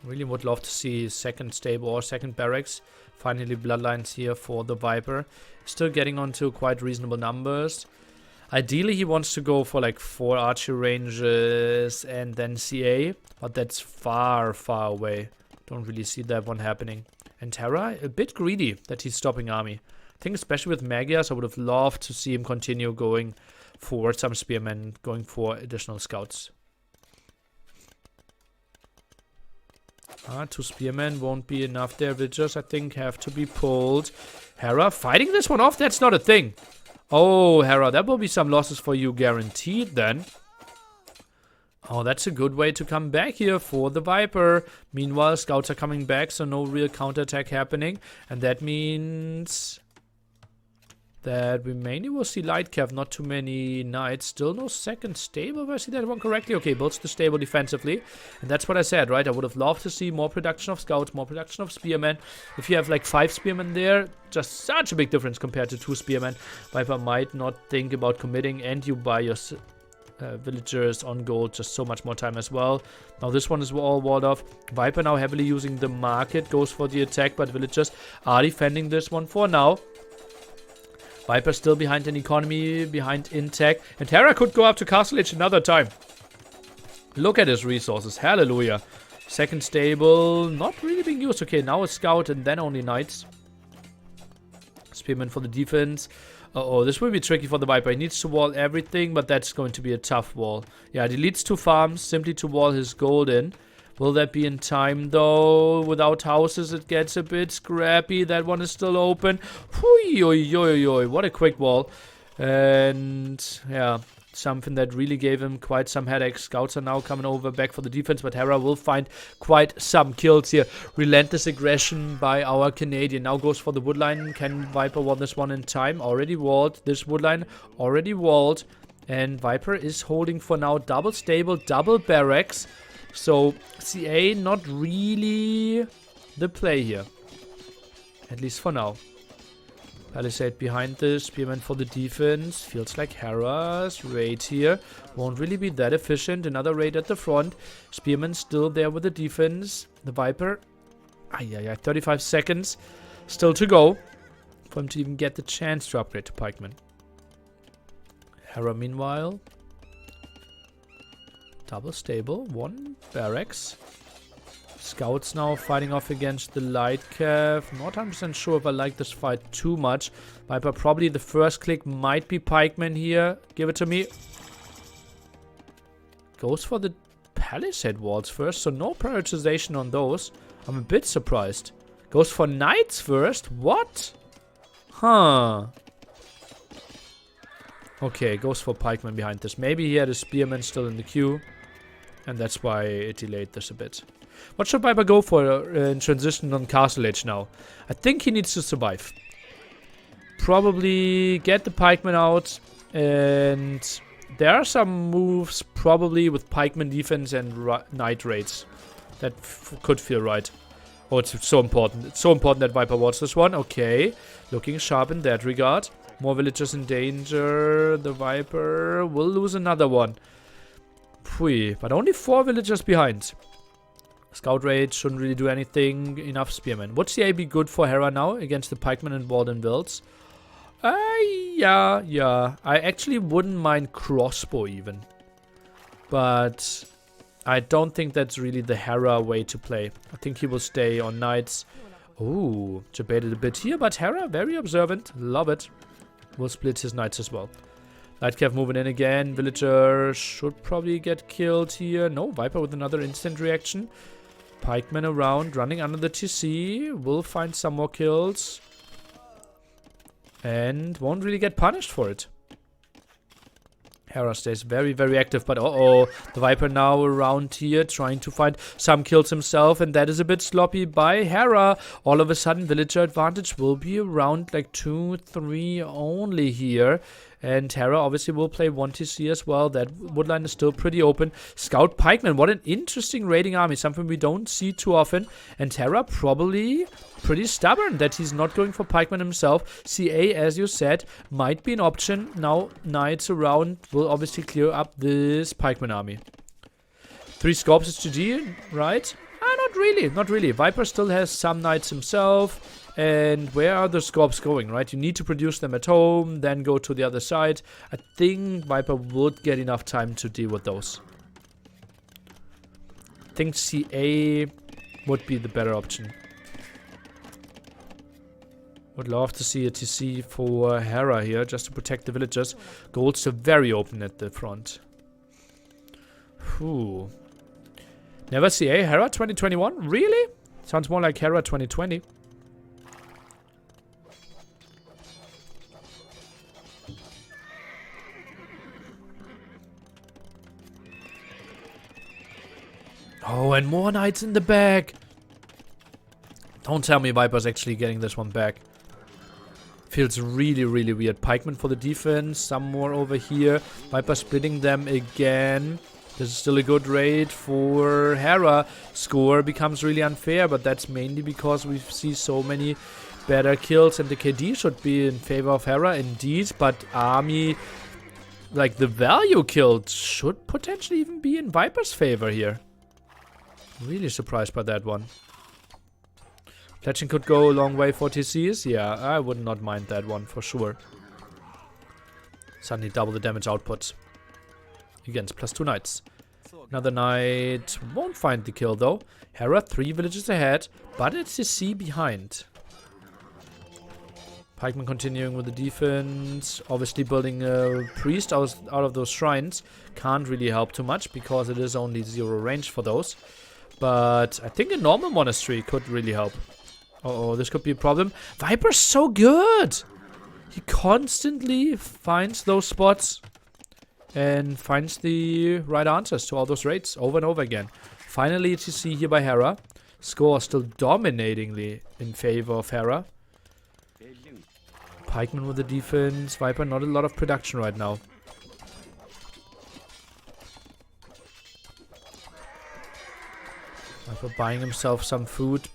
Really would love to see second stable or second barracks. Finally bloodlines here for the Viper. Still getting onto quite reasonable numbers. Ideally he wants to go for like 4 archery ranges and then CA. But that's far, far away. Don't really see that one happening. And Hera, a bit greedy that he's stopping army. I think especially with Magias, I would have loved to see him continue going for some spearmen, going for additional scouts. 2 spearmen won't be enough there. Villagers, I think, have to be pulled. Hera fighting this one off? That's not a thing. Oh, Hera, that will be some losses for you guaranteed then. Oh, that's a good way to come back here for the Viper. Meanwhile, scouts are coming back, so no real counterattack happening. And that means that we mainly will see light cav, not too many knights. Still no second stable, if I see that one correctly. Okay, builds the stable defensively. And that's what I said, right? I would have loved to see more production of scouts, more production of spearmen. If you have like 5 spearmen there, just such a big difference compared to 2 spearmen. Viper might not think about committing, and you buy your villagers on gold just so much more time as well. Now this one is all walled off. Viper now heavily using the market, goes for the attack, but villagers are defending this one for now. Viper still behind in economy, behind in tech. And Hera could go up to Castle Age another time. Look at his resources. Hallelujah. Second stable, not really being used. Okay, now a scout and then only knights. Spearman for the defense. Uh-oh, this will be tricky for the Viper. He needs to wall everything, but that's going to be a tough wall. Yeah, deletes 2 farms simply to wall his gold in. Will that be in time, though? Without houses, it gets a bit scrappy. That one is still open. What a quick wall. And, yeah, something that really gave him quite some headaches. Scouts are now coming over back for the defense, but Hera will find quite some kills here. Relentless aggression by our Canadian. Now goes for the woodline. Can Viper wall this one in time? Already walled. This woodline already walled. And Viper is holding for now double stable, double barracks. So, CA not really the play here. At least for now. Palisade behind this. Spearman for the defense. Feels like Hera's raid here won't really be that efficient. Another raid at the front. Spearman still there with the defense. The Viper. 35 seconds. Still to go. For him to even get the chance to upgrade to pikeman. Hera meanwhile. Double stable, 1 barracks. Scouts now fighting off against the light cav. Not 100% sure if I like this fight too much. Viper probably the first click might be pikeman here. Give it to me. Goes for the palisade walls first, so no prioritization on those. I'm a bit surprised. Goes for knights first? What? Huh. Okay, goes for pikeman behind this. Maybe he had a spearman still in the queue. And that's why it delayed this a bit. What should Viper go for in transition on Castle Age now? I think he needs to survive. Probably get the pikeman out. And there are some moves probably with pikeman defense and knight raids. That could feel right. Oh, it's so important. It's so important that Viper watch this one. Okay. Looking sharp in that regard. More villagers in danger. The Viper will lose another one. Phui, but only 4 villagers behind. Scout raid shouldn't really do anything. Enough spearmen. Would CA be good for Hera now against the pikemen and Warden builds? Yeah. I actually wouldn't mind crossbow even. But I don't think that's really the Hera way to play. I think he will stay on knights. Ooh, debated a bit here, but Hera, very observant. Love it. Will split his knights as well. Lightcav moving in again. Villager should probably get killed here. No, Viper with another instant reaction. Pikemen around, running under the TC. Will find some more kills. And won't really get punished for it. Hera stays very, very active, but the Viper now around here trying to find some kills himself, and that is a bit sloppy by Hera. All of a sudden, villager advantage will be around like 2, 3 only here. And Hera obviously will play 1TC as well. That woodline is still pretty open. Scout Pikeman, what an interesting raiding army. Something we don't see too often. And Hera probably pretty stubborn that he's not going for Pikeman himself. CA, as you said, might be an option. Now knights around will obviously clear up this Pikeman army. 3 Scorps is GG, right? Not really, not really. Viper still has some knights himself. And where are the Scorps going, right? You need to produce them at home, then go to the other side. I think Viper would get enough time to deal with those. I think CA would be the better option. Would love to see a TC for Hera here, just to protect the villagers. Gold's still very open at the front. Whew. Never CA Hera 2021? Really? Sounds more like Hera 2020. Oh, and more knights in the back. Don't tell me Viper's actually getting this one back. Feels really, really weird. Pikeman for the defense. Some more over here. Viper splitting them again. This is still a good raid for Hera. Score becomes really unfair, but that's mainly because we see so many better kills, and the KD should be in favor of Hera indeed, but army, like the value killed, should potentially even be in Viper's favor here. Really surprised by that one. Pledging could go a long way for TCs. Yeah, I would not mind that one for sure. Suddenly double the damage output. Against +2 knights. Another knight won't find the kill though. Hera 3 villages ahead, but it's TC behind. Pikeman continuing with the defense. Obviously building a priest out of those shrines. Can't really help too much because it is only 0 range for those. But I think a normal monastery could really help. Uh-oh, this could be a problem. Viper's so good! He constantly finds those spots and finds the right answers to all those raids over and over again. Finally, TC here by Hera. Score still dominatingly in favor of Hera. Pikeman with the defense. Viper, not a lot of production right now. Viper buying himself some food.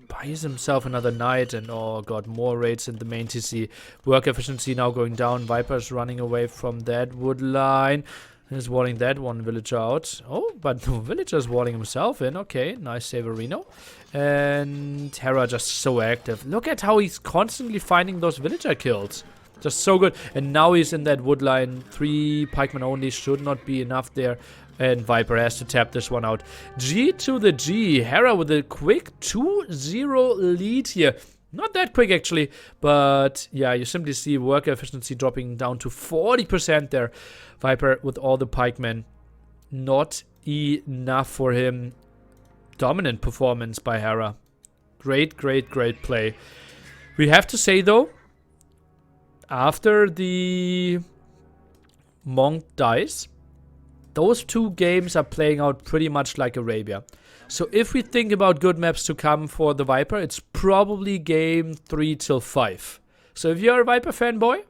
Buys himself another knight, and oh god, more raids in the main TC. Work efficiency now going down. Viper's running away from that wood line. He's walling that one villager out. Oh, but no villager's walling himself in. Okay, nice Saverino. And Hera just so active. Look at how he's constantly finding those villager kills. Just so good. And now he's in that wood line. 3 pikemen only should not be enough there. And Viper has to tap this one out. G to the G. Hera with a quick 2-0 lead here. Not that quick, actually. But, yeah, you simply see worker efficiency dropping down to 40% there. Viper with all the pikemen. Not enough for him. Dominant performance by Hera. Great, great, great play. We have to say, though, after the monk dies, those 2 games are playing out pretty much like Arabia. So if we think about good maps to come for the Viper, it's probably game 3 till 5. So if you're a Viper fanboy,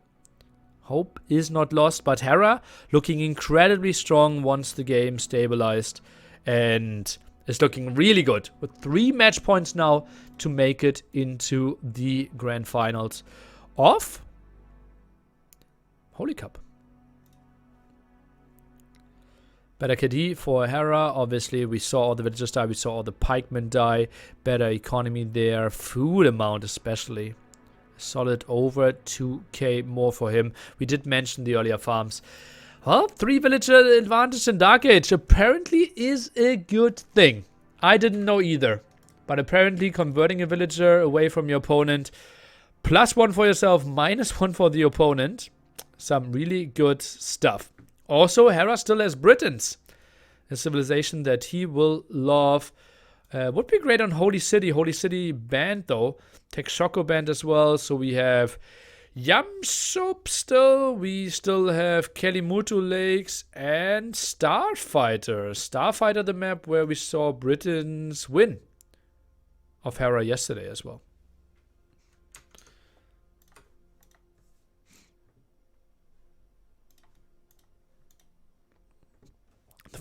hope is not lost. But Hera looking incredibly strong once the game stabilized. And is looking really good. With 3 match points now to make it into the grand finals of Holy Cup. Better KD for Hera. Obviously, we saw all the villagers die. We saw all the pikemen die. Better economy there. Food amount especially. Solid over 2k more for him. We did mention the earlier farms. Well, 3 villager advantage in Dark Age apparently is a good thing. I didn't know either. But apparently converting a villager away from your opponent. +1 for yourself, -1 for the opponent. Some really good stuff. Also, Hera still has Britons. A civilization that he will love. Would be great on Holy City. Holy City banned though. Texcoco banned as well. So we have Yamsop still. We still have Kelimutu Lakes and Starfighter. Starfighter, the map where we saw Britons win of Hera yesterday as well.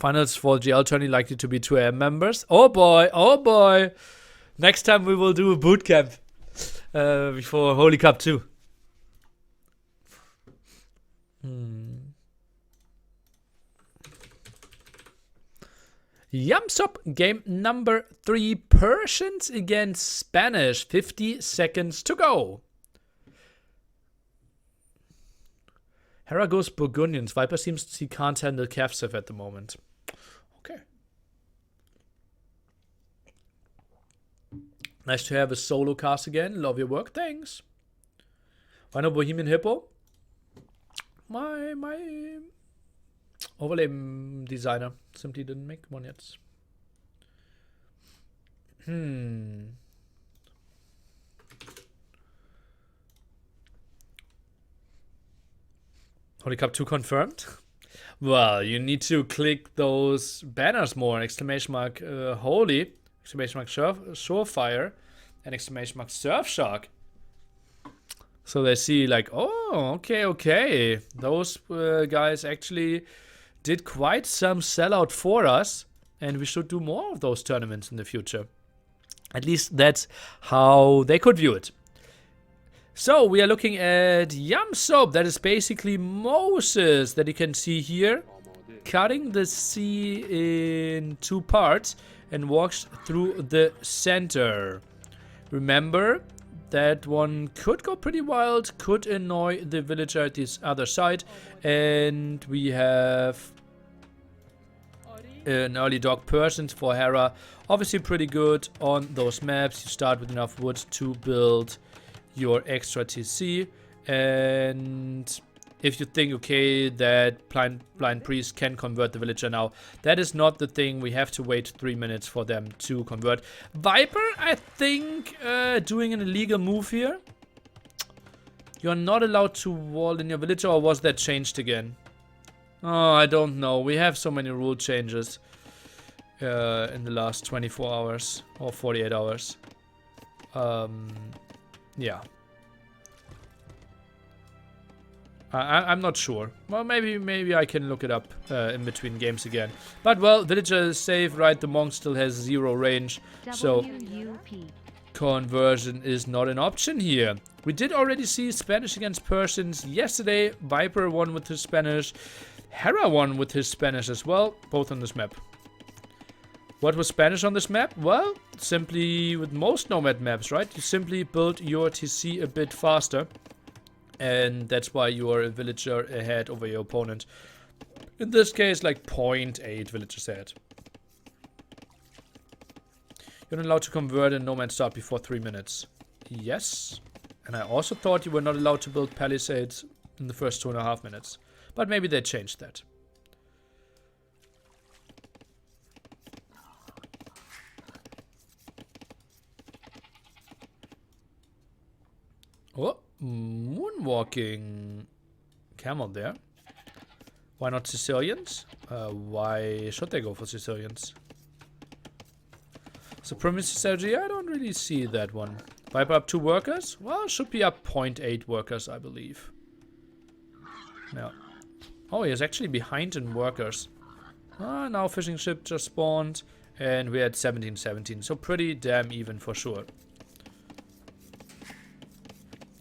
Finals for GL tourney likely to be 2 AM members. Oh boy, oh boy. Next time we will do a boot camp before Holy Cup 2. Yamsop, game number 3. Persians against Spanish. 50 seconds to go. Hera goes Burgundians. Viper seems he can't handle Kevsev at the moment. Okay. Nice to have a solo cast again. Love your work. Thanks. Why not Bohemian Hippo? My overlay designer simply didn't make one yet. Holy Cup 2 confirmed? Well, you need to click those banners more. Exclamation mark holy, exclamation mark surefire, and exclamation mark surfshark. So they see like, oh, okay. Those guys actually did quite some sellout for us, and we should do more of those tournaments in the future. At least that's how they could view it. So we are looking at Yamsop. That is basically Moses that you can see here, cutting the sea in 2 parts and walks through the center. Remember, that one could go pretty wild, could annoy the villager at this other side, and we have an early dog Persians for Hera. Obviously pretty good on those maps. You start with enough wood to build your extra TC, and if you think, okay, that blind priest can convert the villager now, that is not the thing. We have to wait 3 minutes for them to convert. Viper, I think, doing an illegal move here. You're not allowed to wall in your villager, or was that changed again? Oh, I don't know. We have so many rule changes in the last 24 hours or 48 hours. Yeah. I'm not sure. Well, maybe I can look it up in between games again. But, well, villager is safe, right? The monk still has 0 range. So, conversion is not an option here. We did already see Spanish against Persians yesterday. Viper won with his Spanish. Hera won with his Spanish as well. Both on this map. What was Spanish on this map? Well, simply with most Nomad maps, right? You simply build your TC a bit faster. And that's why you are a villager ahead over your opponent. In this case, like 0.8 villagers ahead. You're not allowed to convert a Nomad start before 3 minutes. Yes. And I also thought you were not allowed to build palisades in the first 2.5 minutes. But maybe they changed that. Oh, moonwalking camel there. Why not Sicilians? Why should they go for Sicilians? Supremacy strategy? I don't really see that one. Viper up 2 workers? Well, should be up 0.8 workers, I believe. No. Oh, he is actually behind in workers. Now fishing ship just spawned. And we're at 17-17. So pretty damn even for sure.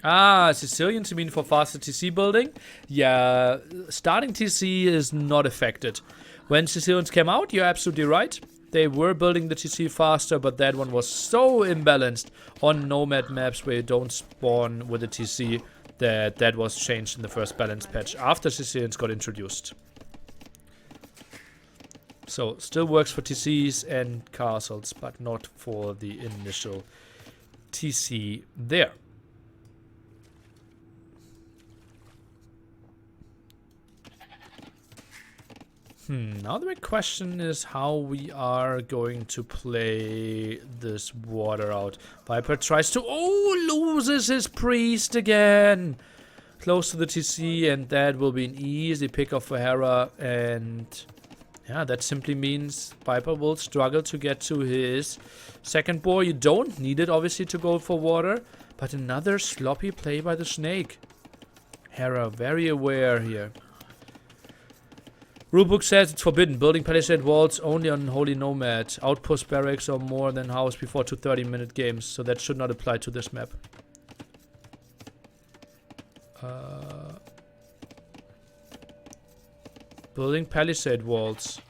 Sicilians, you mean for faster TC building? Yeah, starting TC is not affected. When Sicilians came out, you're absolutely right. They were building the TC faster, but that one was so imbalanced on Nomad maps where you don't spawn with the TC that was changed in the first balance patch after Sicilians got introduced. So, still works for TCs and castles, but not for the initial TC there. Now the big question is how we are going to play this water out. Viper tries to... Oh, loses his priest again! Close to the TC, and that will be an easy pickup for Hera. And yeah, that simply means Viper will struggle to get to his second boar. You don't need it, obviously, to go for water. But another sloppy play by the snake. Hera very aware here. Rulebook says it's forbidden. Building palisade walls only on Holy Nomad. Outpost barracks or more than house before 2 30-minute games. So that should not apply to this map. Building palisade walls.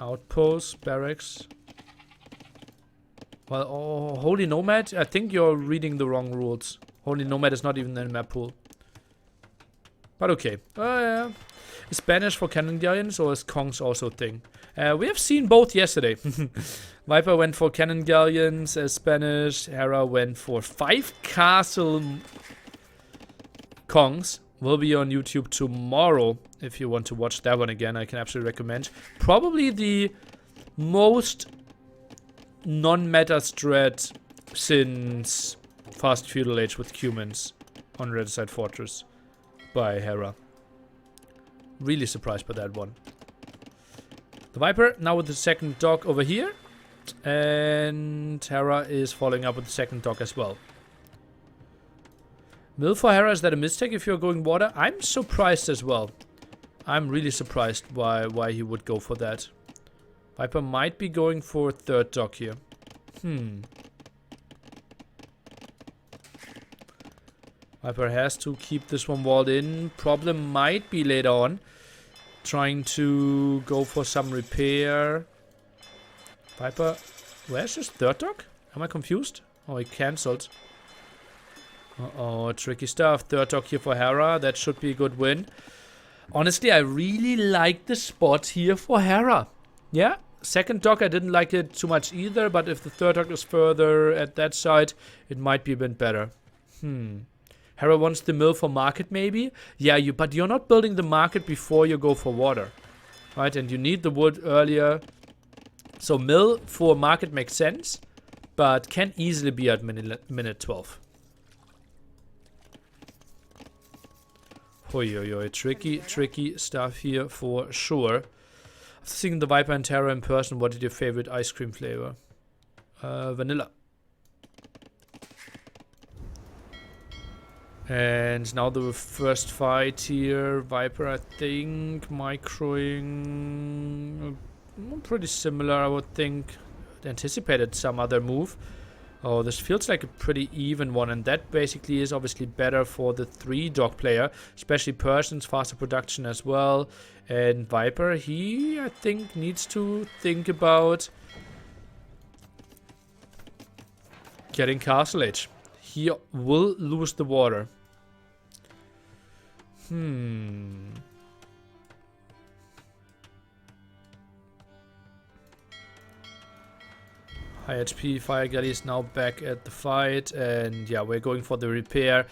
Outpost barracks. Well, oh, Holy Nomad? I think you're reading the wrong rules. Holy Nomad is not even in the map pool. But okay. Yeah. Is Spanish for Cannon Galleons or is Kongs also a thing? We have seen both yesterday. Viper went for Cannon Galleons as Spanish. Hera went for 5 Castle Kongs. Will be on YouTube tomorrow. If you want to watch that one again, I can absolutely recommend. Probably the most non-meta strat since Fast Feudal Age with humans on Red Side Fortress by Hera. Really surprised by that one. The Viper now with the second dog over here. And Hera is following up with the second dog as well. Mill for Hera, is that a mistake if you're going water? I'm surprised as well. I'm really surprised why he would go for that. Viper might be going for third dog here. Viper has to keep this one walled in. Problem might be later on. Trying to go for some repair. Viper, where's his third dog? Am I confused? Oh, he cancelled. Uh-oh, tricky stuff. Third dog here for Hera. That should be a good win. Honestly, I really like the spot here for Hera. Yeah, second dog I didn't like it too much either, but if the third dog is further at that side, it might be a bit better. Hera wants the mill for market maybe? Yeah, but you're not building the market before you go for water. Right, and you need the wood earlier. So mill for market makes sense, but can easily be at minute 12. Oi, tricky stuff here for sure. After seeing the Viper and Terra in person, what is your favorite ice cream flavor? Vanilla. And now the first fight here. Viper, I think, microing. Pretty similar, I would think. Anticipated some other move. Oh, this feels like a pretty even one, and that basically is obviously better for the 3-dog player, especially Persians, faster production as well. And Viper, he, I think, needs to think about getting Castle Age. He will lose the water. High HP, Fire Galley is now back at the fight, and yeah, we're going for the repair.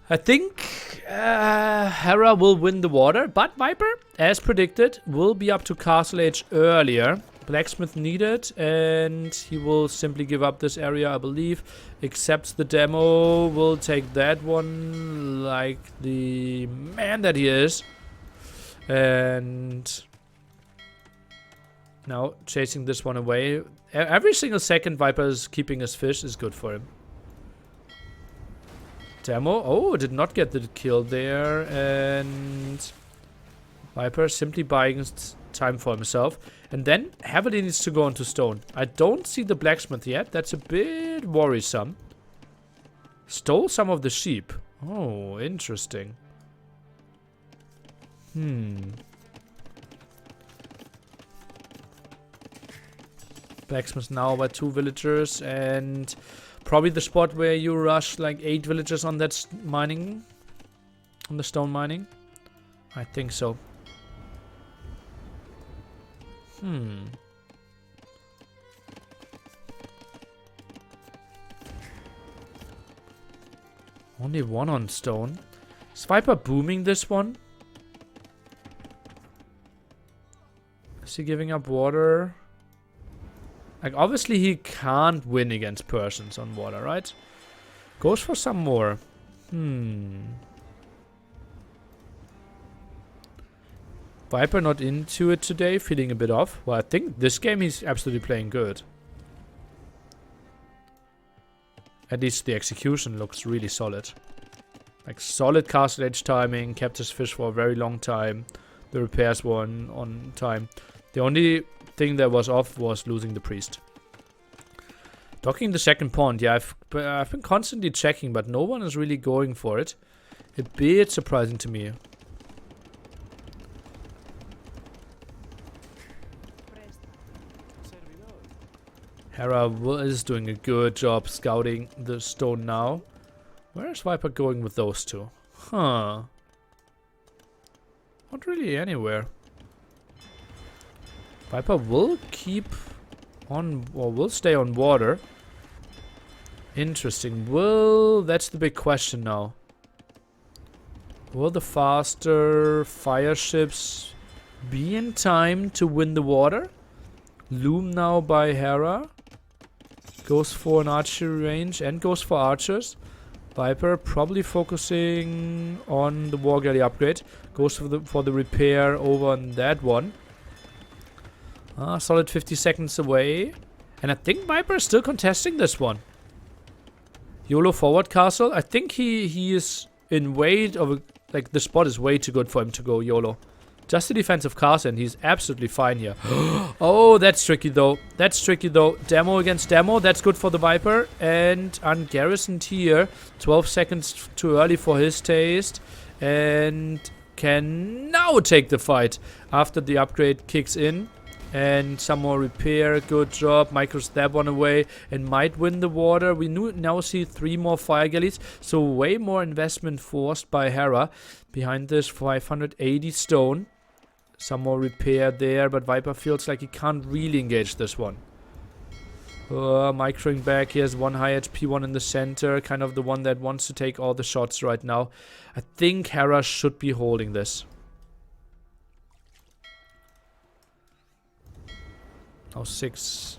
I think Hera will win the water, but Viper, as predicted, will be up to Castle Age earlier. Blacksmith needed, and he will simply give up this area, I believe. Accepts the demo, will take that one like the man that he is. And now chasing this one away. Every single second Viper is keeping his fish is good for him. Demo. Oh, did not get the kill there. And Viper simply buying time for himself. And then heavily needs to go into stone. I don't see the blacksmith yet. That's a bit worrisome. Stole some of the sheep. Oh, interesting. Blacksmith now by 2 villagers, and probably the spot where you rush like 8 villagers on that mining, on the stone mining. I think so. Only 1 on stone. Is Viper booming this one? Is he giving up water? Like, obviously he can't win against Persians on water, right? Goes for some more. Viper not into it today, feeling a bit off. Well, I think this game he's absolutely playing good. At least the execution looks really solid. Like solid castle edge timing, kept his fish for a very long time. The repairs were on time. The only thing that was off was losing the priest. Docking the second pond, yeah, I've been constantly checking, but no one is really going for it. A bit surprising to me. Hera is doing a good job scouting the stone now. Where is Viper going with those two? Huh. Not really anywhere. Viper will keep on, or will stay on water. Interesting. That's the big question now. Will the faster fire ships be in time to win the water? Loom now by Hera. Goes for an archery range and goes for archers. Viper probably focusing on the war galley upgrade. Goes for the repair over on that one. Solid 50 seconds away. And I think Viper is still contesting this one. YOLO forward castle. I think he is in way of like the spot is way too good for him to go YOLO. Just a defensive castle and he's absolutely fine here. Oh, that's tricky though. That's tricky though. Demo against demo. That's good for the Viper. And ungarrisoned here. 12 seconds too early for his taste. And can now take the fight after the upgrade kicks in. And some more repair. Good job. Micro stab one away. And might win the water. We now see 3 more fire galleys. So way more investment forced by Hera. Behind this 580 stone. Some more repair there. But Viper feels like he can't really engage this one. Microing back. He has one high HP one in the center. Kind of the one that wants to take all the shots right now. I think Hera should be holding this. Now 6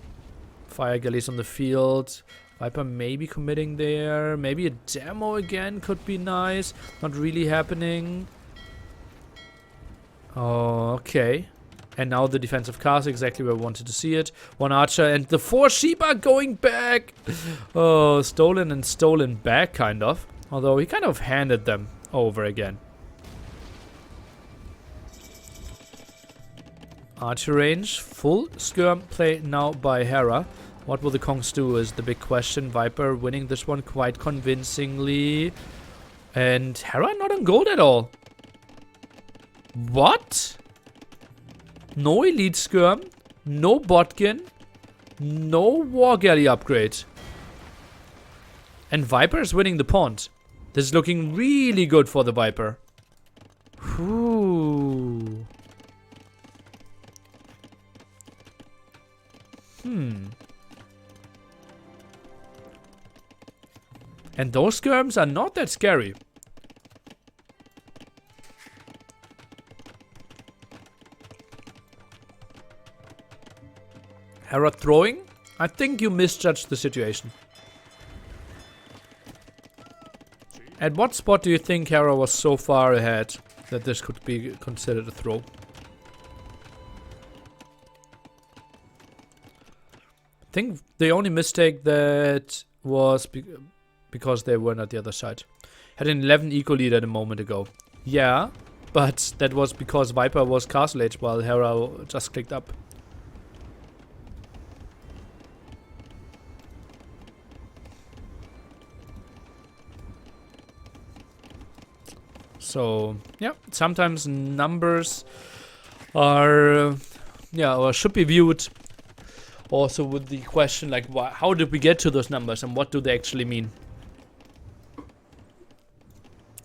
fire galleys on the field. Viper maybe committing there. Maybe a demo again could be nice. Not really happening. Oh, okay. And now the defensive cast, exactly where I wanted to see it. 1 archer and the 4 sheep are going back. Oh, stolen and stolen back, kind of. Although he kind of handed them over again. Archer range, full skirm play now by Hera. What will the Kongs do is the big question. Viper winning this one quite convincingly. And Hera not on gold at all. What? No elite skirm, no botkin, no war galley upgrade. And Viper is winning the pond. This is looking really good for the Viper. Whew. And those skirms are not that scary. Hera throwing? I think you misjudged the situation. At what spot do you think Hera was so far ahead that this could be considered a throw? I think the only mistake that was because they weren't at the other side. Had an 11 eco lead at a moment ago. Yeah, but that was because Viper was castle age while Hera just clicked up. So, yeah, sometimes numbers are, or should be viewed also with the question like, how did we get to those numbers and what do they actually mean?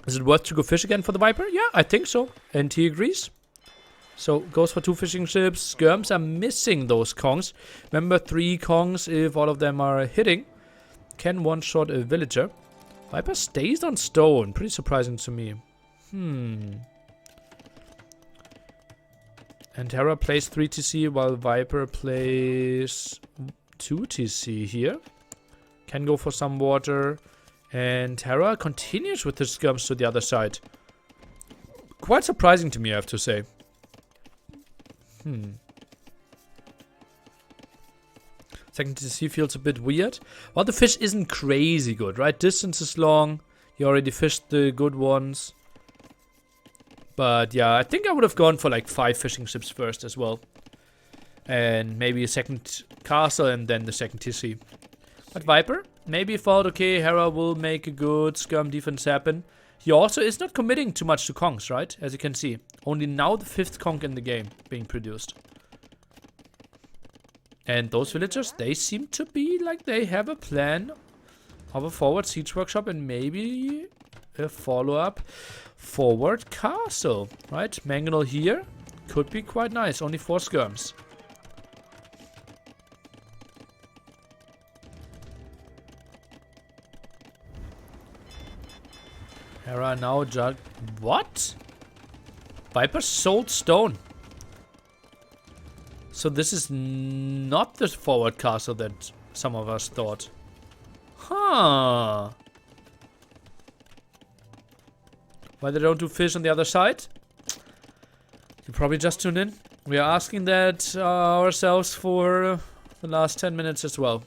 Is it worth to go fish again for the Viper? Yeah, I think so. And he agrees. So, goes for 2 fishing ships. Skirms are missing those Kongs. Remember, 3 Kongs, if all of them are hitting, can one-shot a villager. Viper stays on stone. Pretty surprising to me. And Hera plays 3 TC while Viper plays 2 TC here. Can go for some water. And Hera continues with his skirms to the other side. Quite surprising to me, I have to say. Second TC feels a bit weird. Well, the fish isn't crazy good, right? Distance is long. He already fished the good ones. But yeah, I think I would have gone for like 5 fishing ships first as well. And maybe a second castle and then the second TC. But Viper, maybe thought, okay, Hera will make a good scum defense happen. He also is not committing too much to Kongs, right? As you can see. Only now the 5th Kong in the game being produced. And those villagers, they seem to be like they have a plan of a forward siege workshop and maybe a follow-up forward castle, right? Mangonel here could be quite nice. Only 4 skirms. Hera now judge. What? Viper sold stone. So this is not the forward castle that some of us thought. Huh. Why they don't do fish on the other side? You probably just tuned in. We are asking that ourselves for the last 10 minutes as well.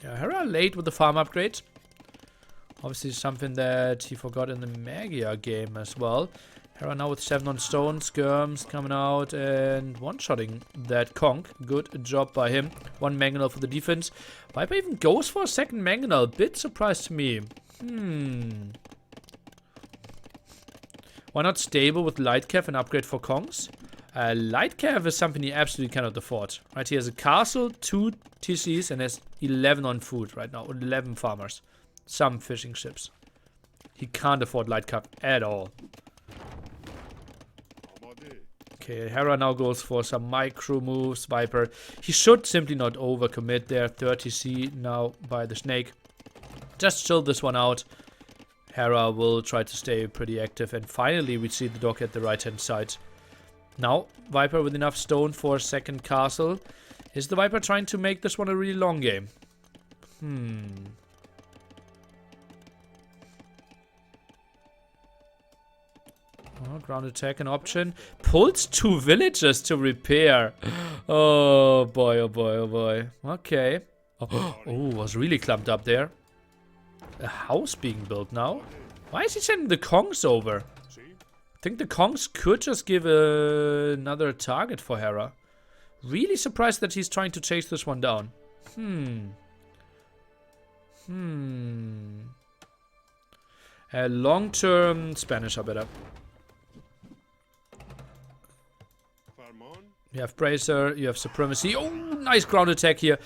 Yeah, Hera late with the farm upgrade. Obviously something that he forgot in the Magia game as well. Hera now with 7 on stone, skirms coming out and one-shotting that conch. Good job by him. 1 mangonel for the defense. Viper even goes for a second mangonel. Bit surprised to me. Why not stable with light cav and upgrade for kongs? Light cav is something he absolutely cannot afford. Right, he has a castle, 2 TCs and has 11 on food right now. 11 farmers. Some fishing ships. He can't afford light cav at all. Okay, Hera now goes for some micro moves. Viper, he should simply not overcommit there. 30C now by the snake. Just chill this one out. Hera will try to stay pretty active. And finally we see the dock at the right hand side. Now, Viper with enough stone for a second castle. Is the Viper trying to make this one a really long game? Oh, ground attack an option. Pulls 2 villagers to repair. Oh boy, oh boy, oh boy. Okay. Oh, was really clumped up there. A house being built now. Why is he sending the kongs over? I think the kongs could just give another target for Hera. Really surprised that he's trying to chase this one down. Long-term Spanish are better. You have Bracer, you have Supremacy. Oh, nice ground attack here.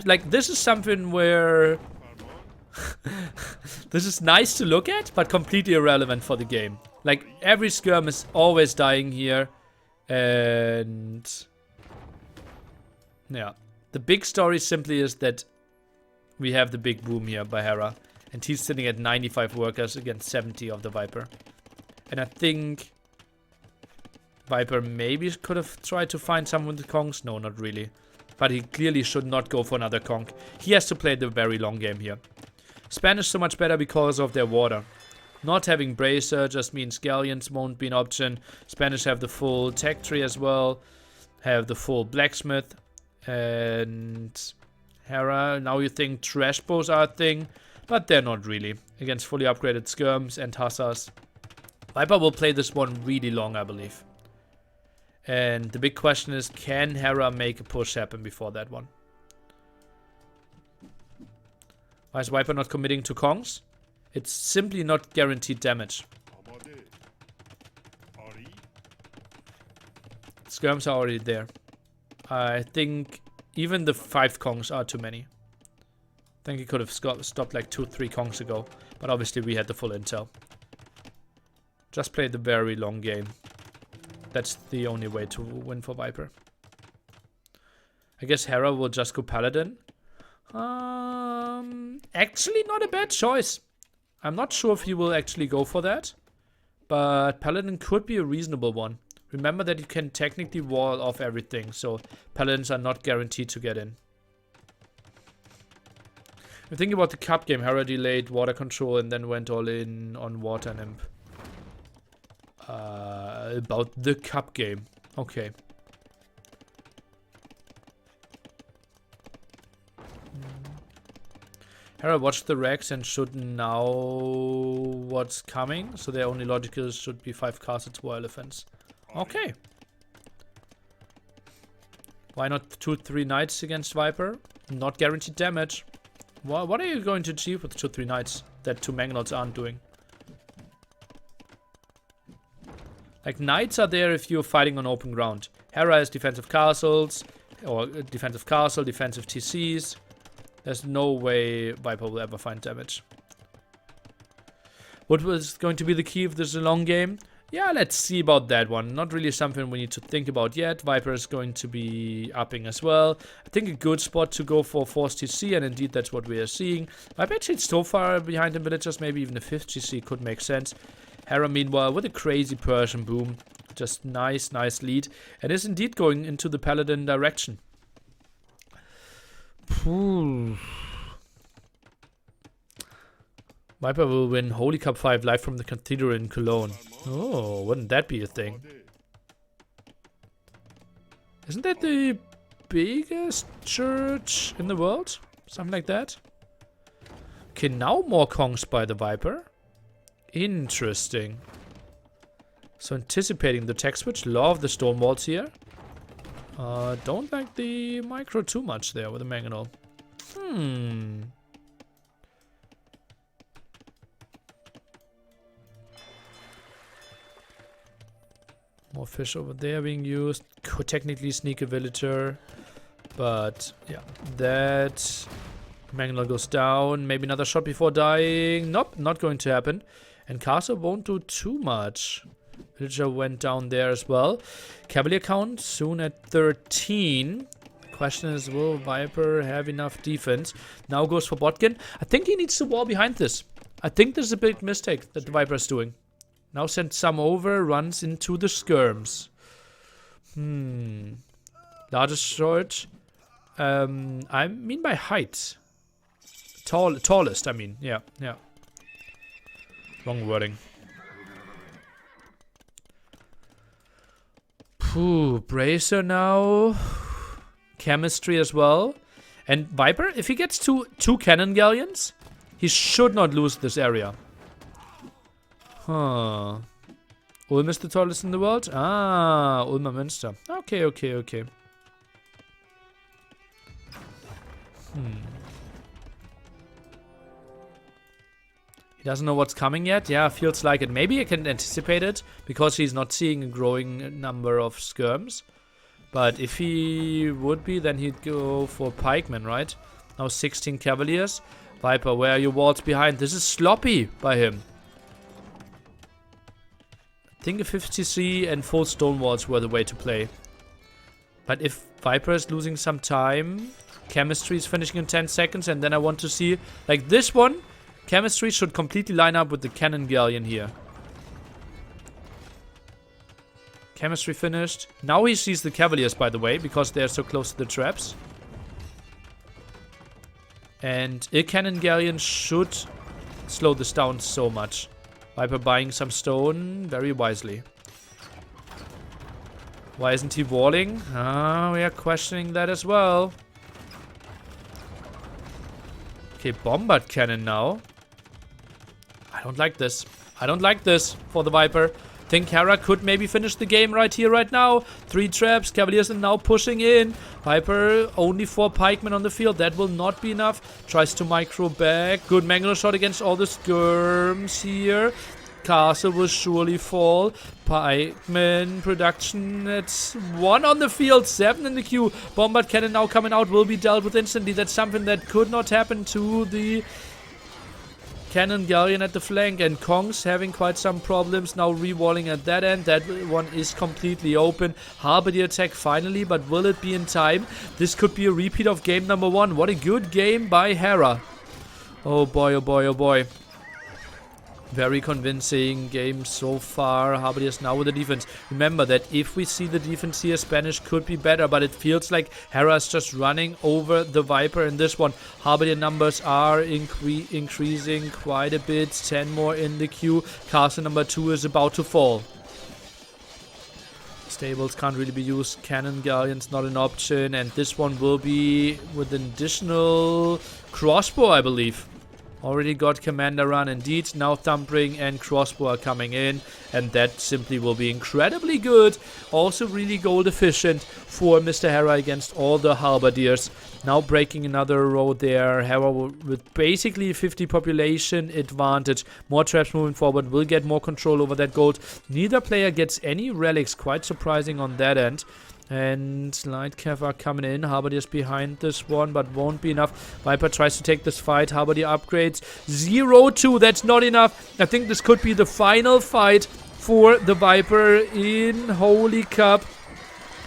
Like, this is something where... this is nice to look at, but completely irrelevant for the game. Like, every skirm is always dying here. And... yeah. The big story simply is that we have the big boom here by Hera. And he's sitting at 95 workers against 70 of the Viper. And I think... Viper maybe could have tried to find someone with kongs. No, not really. But he clearly should not go for another conch. He has to play the very long game here. Spanish so much better because of their water. Not having Bracer just means galleons won't be an option. Spanish have the full tech tree as well. Have the full blacksmith. And Hera, now you think trash bows are a thing. But they're not really. Against fully upgraded skirms and hussars. Viper will play this one really long, I believe. And the big question is, can Hera make a push happen before that one? Why is Viper not committing to kongs? It's simply not guaranteed damage. Skirms are already there. I think even the 5 kongs are too many. I think he could have stopped like 2-3 kongs ago. But obviously we had the full intel. Just play the very long game. That's the only way to win for Viper. I guess Hera will just go Paladin. Actually not a bad choice. I'm not sure if he will actually go for that. But Paladin could be a reasonable one. Remember that you can technically wall off everything. So Paladins are not guaranteed to get in. I'm thinking about the cup game. Hera delayed water control and then went all in on water nymph. About the cup game. Okay. Hera watched the Rex and should know what's coming. So their only logical should be 5 castles, war elephants. Okay. Why not 2-3 knights against Viper? Not guaranteed damage. What are you going to achieve with 2-3 knights that 2 Mangonels aren't doing? Like, knights are there if you're fighting on open ground. Hera has defensive castles, or defensive castle, defensive TCs. There's no way Viper will ever find damage. What was going to be the key if this is a long game? Yeah, let's see about that one. Not really something we need to think about yet. Viper is going to be upping as well. I think a good spot to go for 4th TC, and indeed that's what we are seeing. Viper actually so far behind in villagers, maybe even a 5th TC could make sense. Hera, meanwhile, with a crazy Persian boom. Just nice lead. And is indeed going into the Paladin direction. Viper will win Holy Cup 5 live from the Cathedral in Cologne. Oh, wouldn't that be a thing? Isn't that the biggest church in the world? Something like that? Okay, now more Kongs by the Viper. Interesting. So anticipating the tech switch. Love the stone walls here. Don't like the micro too much there with the Mangonel. More fish over there being used. Could technically sneak a villager. But yeah, that Mangonel goes down. Maybe another shot before dying. Nope, not going to happen. And Castle won't do too much. Villager went down there as well. Cavalier count soon at 13. Question is, will Viper have enough defense? Now goes for Botkin. I think he needs to wall behind this. I think this is a big mistake that the Viper is doing. Now sends some over, runs into the skirms. Largest storage. I mean by height. Tallest, I mean. Yeah. Wrong wording. Bracer now. Chemistry as well. And Viper, if he gets two cannon galleons, he should not lose this area. Ulm is the tallest in the world? Ah, Ulmer Münster. Okay. He doesn't know what's coming yet. Yeah, feels like it. Maybe he can anticipate it because he's not seeing a growing number of skirms. But if he would be, then he'd go for pikemen, right? Now 16 cavaliers. Viper, where are your walls behind? This is sloppy by him. I think a 50C and full stone walls were the way to play. But if Viper is losing some time, chemistry is finishing in 10 seconds, and then I want to see, like this one, chemistry should completely line up with the cannon galleon here. Chemistry finished. Now he sees the cavaliers, by the way, because they're so close to the traps. And a cannon galleon should slow this down so much. Viper buying some stone very wisely. Why isn't he walling? We are questioning that as well. Okay, bombard cannon now. I don't like this. I don't like this for the Viper. Think Hera could maybe finish the game right here, right now. 3 traps. Cavaliers are now pushing in. Viper, only 4 pikemen on the field. That will not be enough. Tries to micro back. Good Mangonel shot against all the skirms here. Castle will surely fall. Pikeman production. It's 1 on the field. 7 in the queue. Bombard cannon now coming out. Will be dealt with instantly. That's something that could not happen to the cannon galleon at the flank, and Kongs having quite some problems now rewalling at that end. That one is completely open. Harbor the attack finally, but will it be in time? This could be a repeat of game number 1. What a good game by Hera. Oh boy, oh boy, oh boy. Very convincing game so far. Harbidiers now with the defense. Remember that if we see the defense here, Spanish could be better, but it feels like Hera is just running over the Viper in this one. Harbidier numbers are increasing quite a bit. 10 more in the queue. Castle number 2 is about to fall. Stables can't really be used. Cannon galleons not an option, and this one will be with an additional crossbow, I believe. Already got Commander Run indeed. Now Thumbring and Crossbow are coming in. And that simply will be incredibly good. Also really gold efficient for Mr. Hera against all the Halberdiers. Now breaking another row there. Hera with basically 50 population advantage. More traps moving forward. Will get more control over that gold. Neither player gets any relics. Quite surprising on that end. And Lightcav are coming in. Halberdier's behind this one, but won't be enough. Viper tries to take this fight. Halberdier upgrades. 0-2. That's not enough. I think this could be the final fight for the Viper in Holy Cup.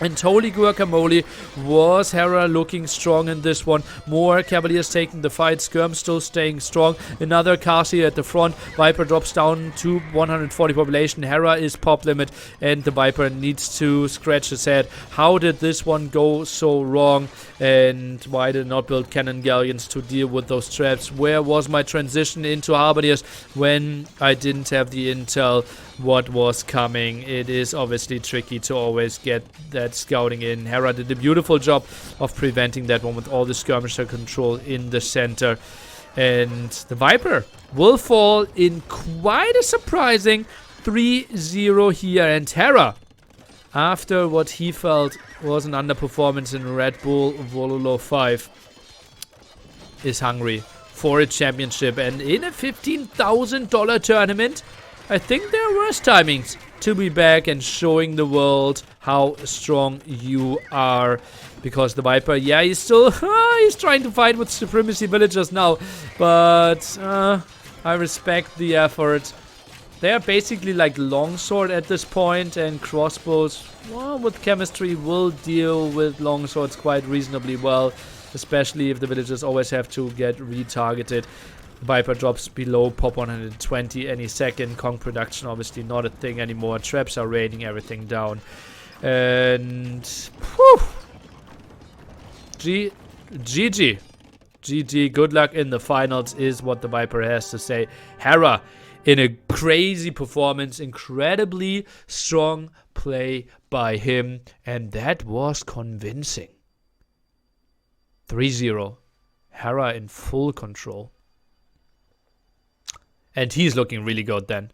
And holy guacamole, was Hera looking strong in this one. More Cavaliers taking the fight. Skirm still staying strong. Another Kasi at the front. Viper drops down to 140 population. Hera is pop limit. And the Viper needs to scratch his head. How did this one go so wrong? And why did I not build cannon galleons to deal with those traps? Where was my transition into Halberdiers when I didn't have the intel what was coming? It is obviously tricky to always get that scouting in. Hera did a beautiful job of preventing that one with all the skirmisher control in the center. And the Viper will fall in quite a surprising 3-0 here. And Hera, after what he felt was an underperformance in Red Bull Vololo 5, is hungry for a championship. And in a $15,000 tournament, I think there are worse timings to be back and showing the world how strong you are. Because the Viper, yeah, he's still he's trying to fight with Supremacy Villagers now. But I respect the effort. They are basically like longsword at this point, and crossbows, well, with chemistry will deal with longswords quite reasonably well, especially if the villagers always have to get retargeted. Viper drops below pop 120 any second. Kong production obviously not a thing anymore. Traps are raining everything down. And whew, GG. GG. Good luck in the finals is what the Viper has to say. Hera in a crazy performance. Incredibly strong play by him. And that was convincing. 3-0. Hera in full control. And he's looking really good then.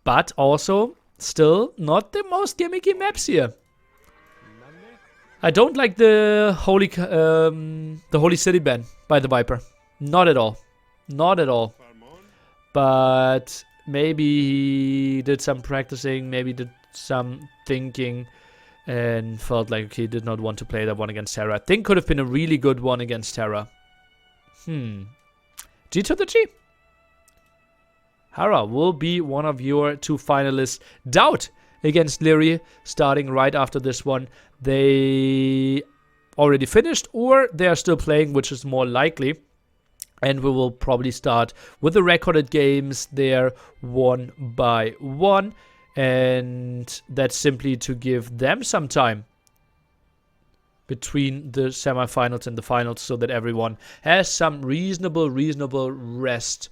But also, still not the most gimmicky maps here. I don't like the Holy City ban by the Viper. Not at all. Not at all. But maybe he did some practicing, maybe did some thinking, and felt like he did not want to play that one against Hera. I think could have been a really good one against Hera. G to the G. Hera will be one of your two finalists. Doubt against Leary starting right after this one. They already finished or they are still playing, which is more likely. And we will probably start with the recorded games there one by one. And that's simply to give them some time between the semifinals and the finals so that everyone has some reasonable rest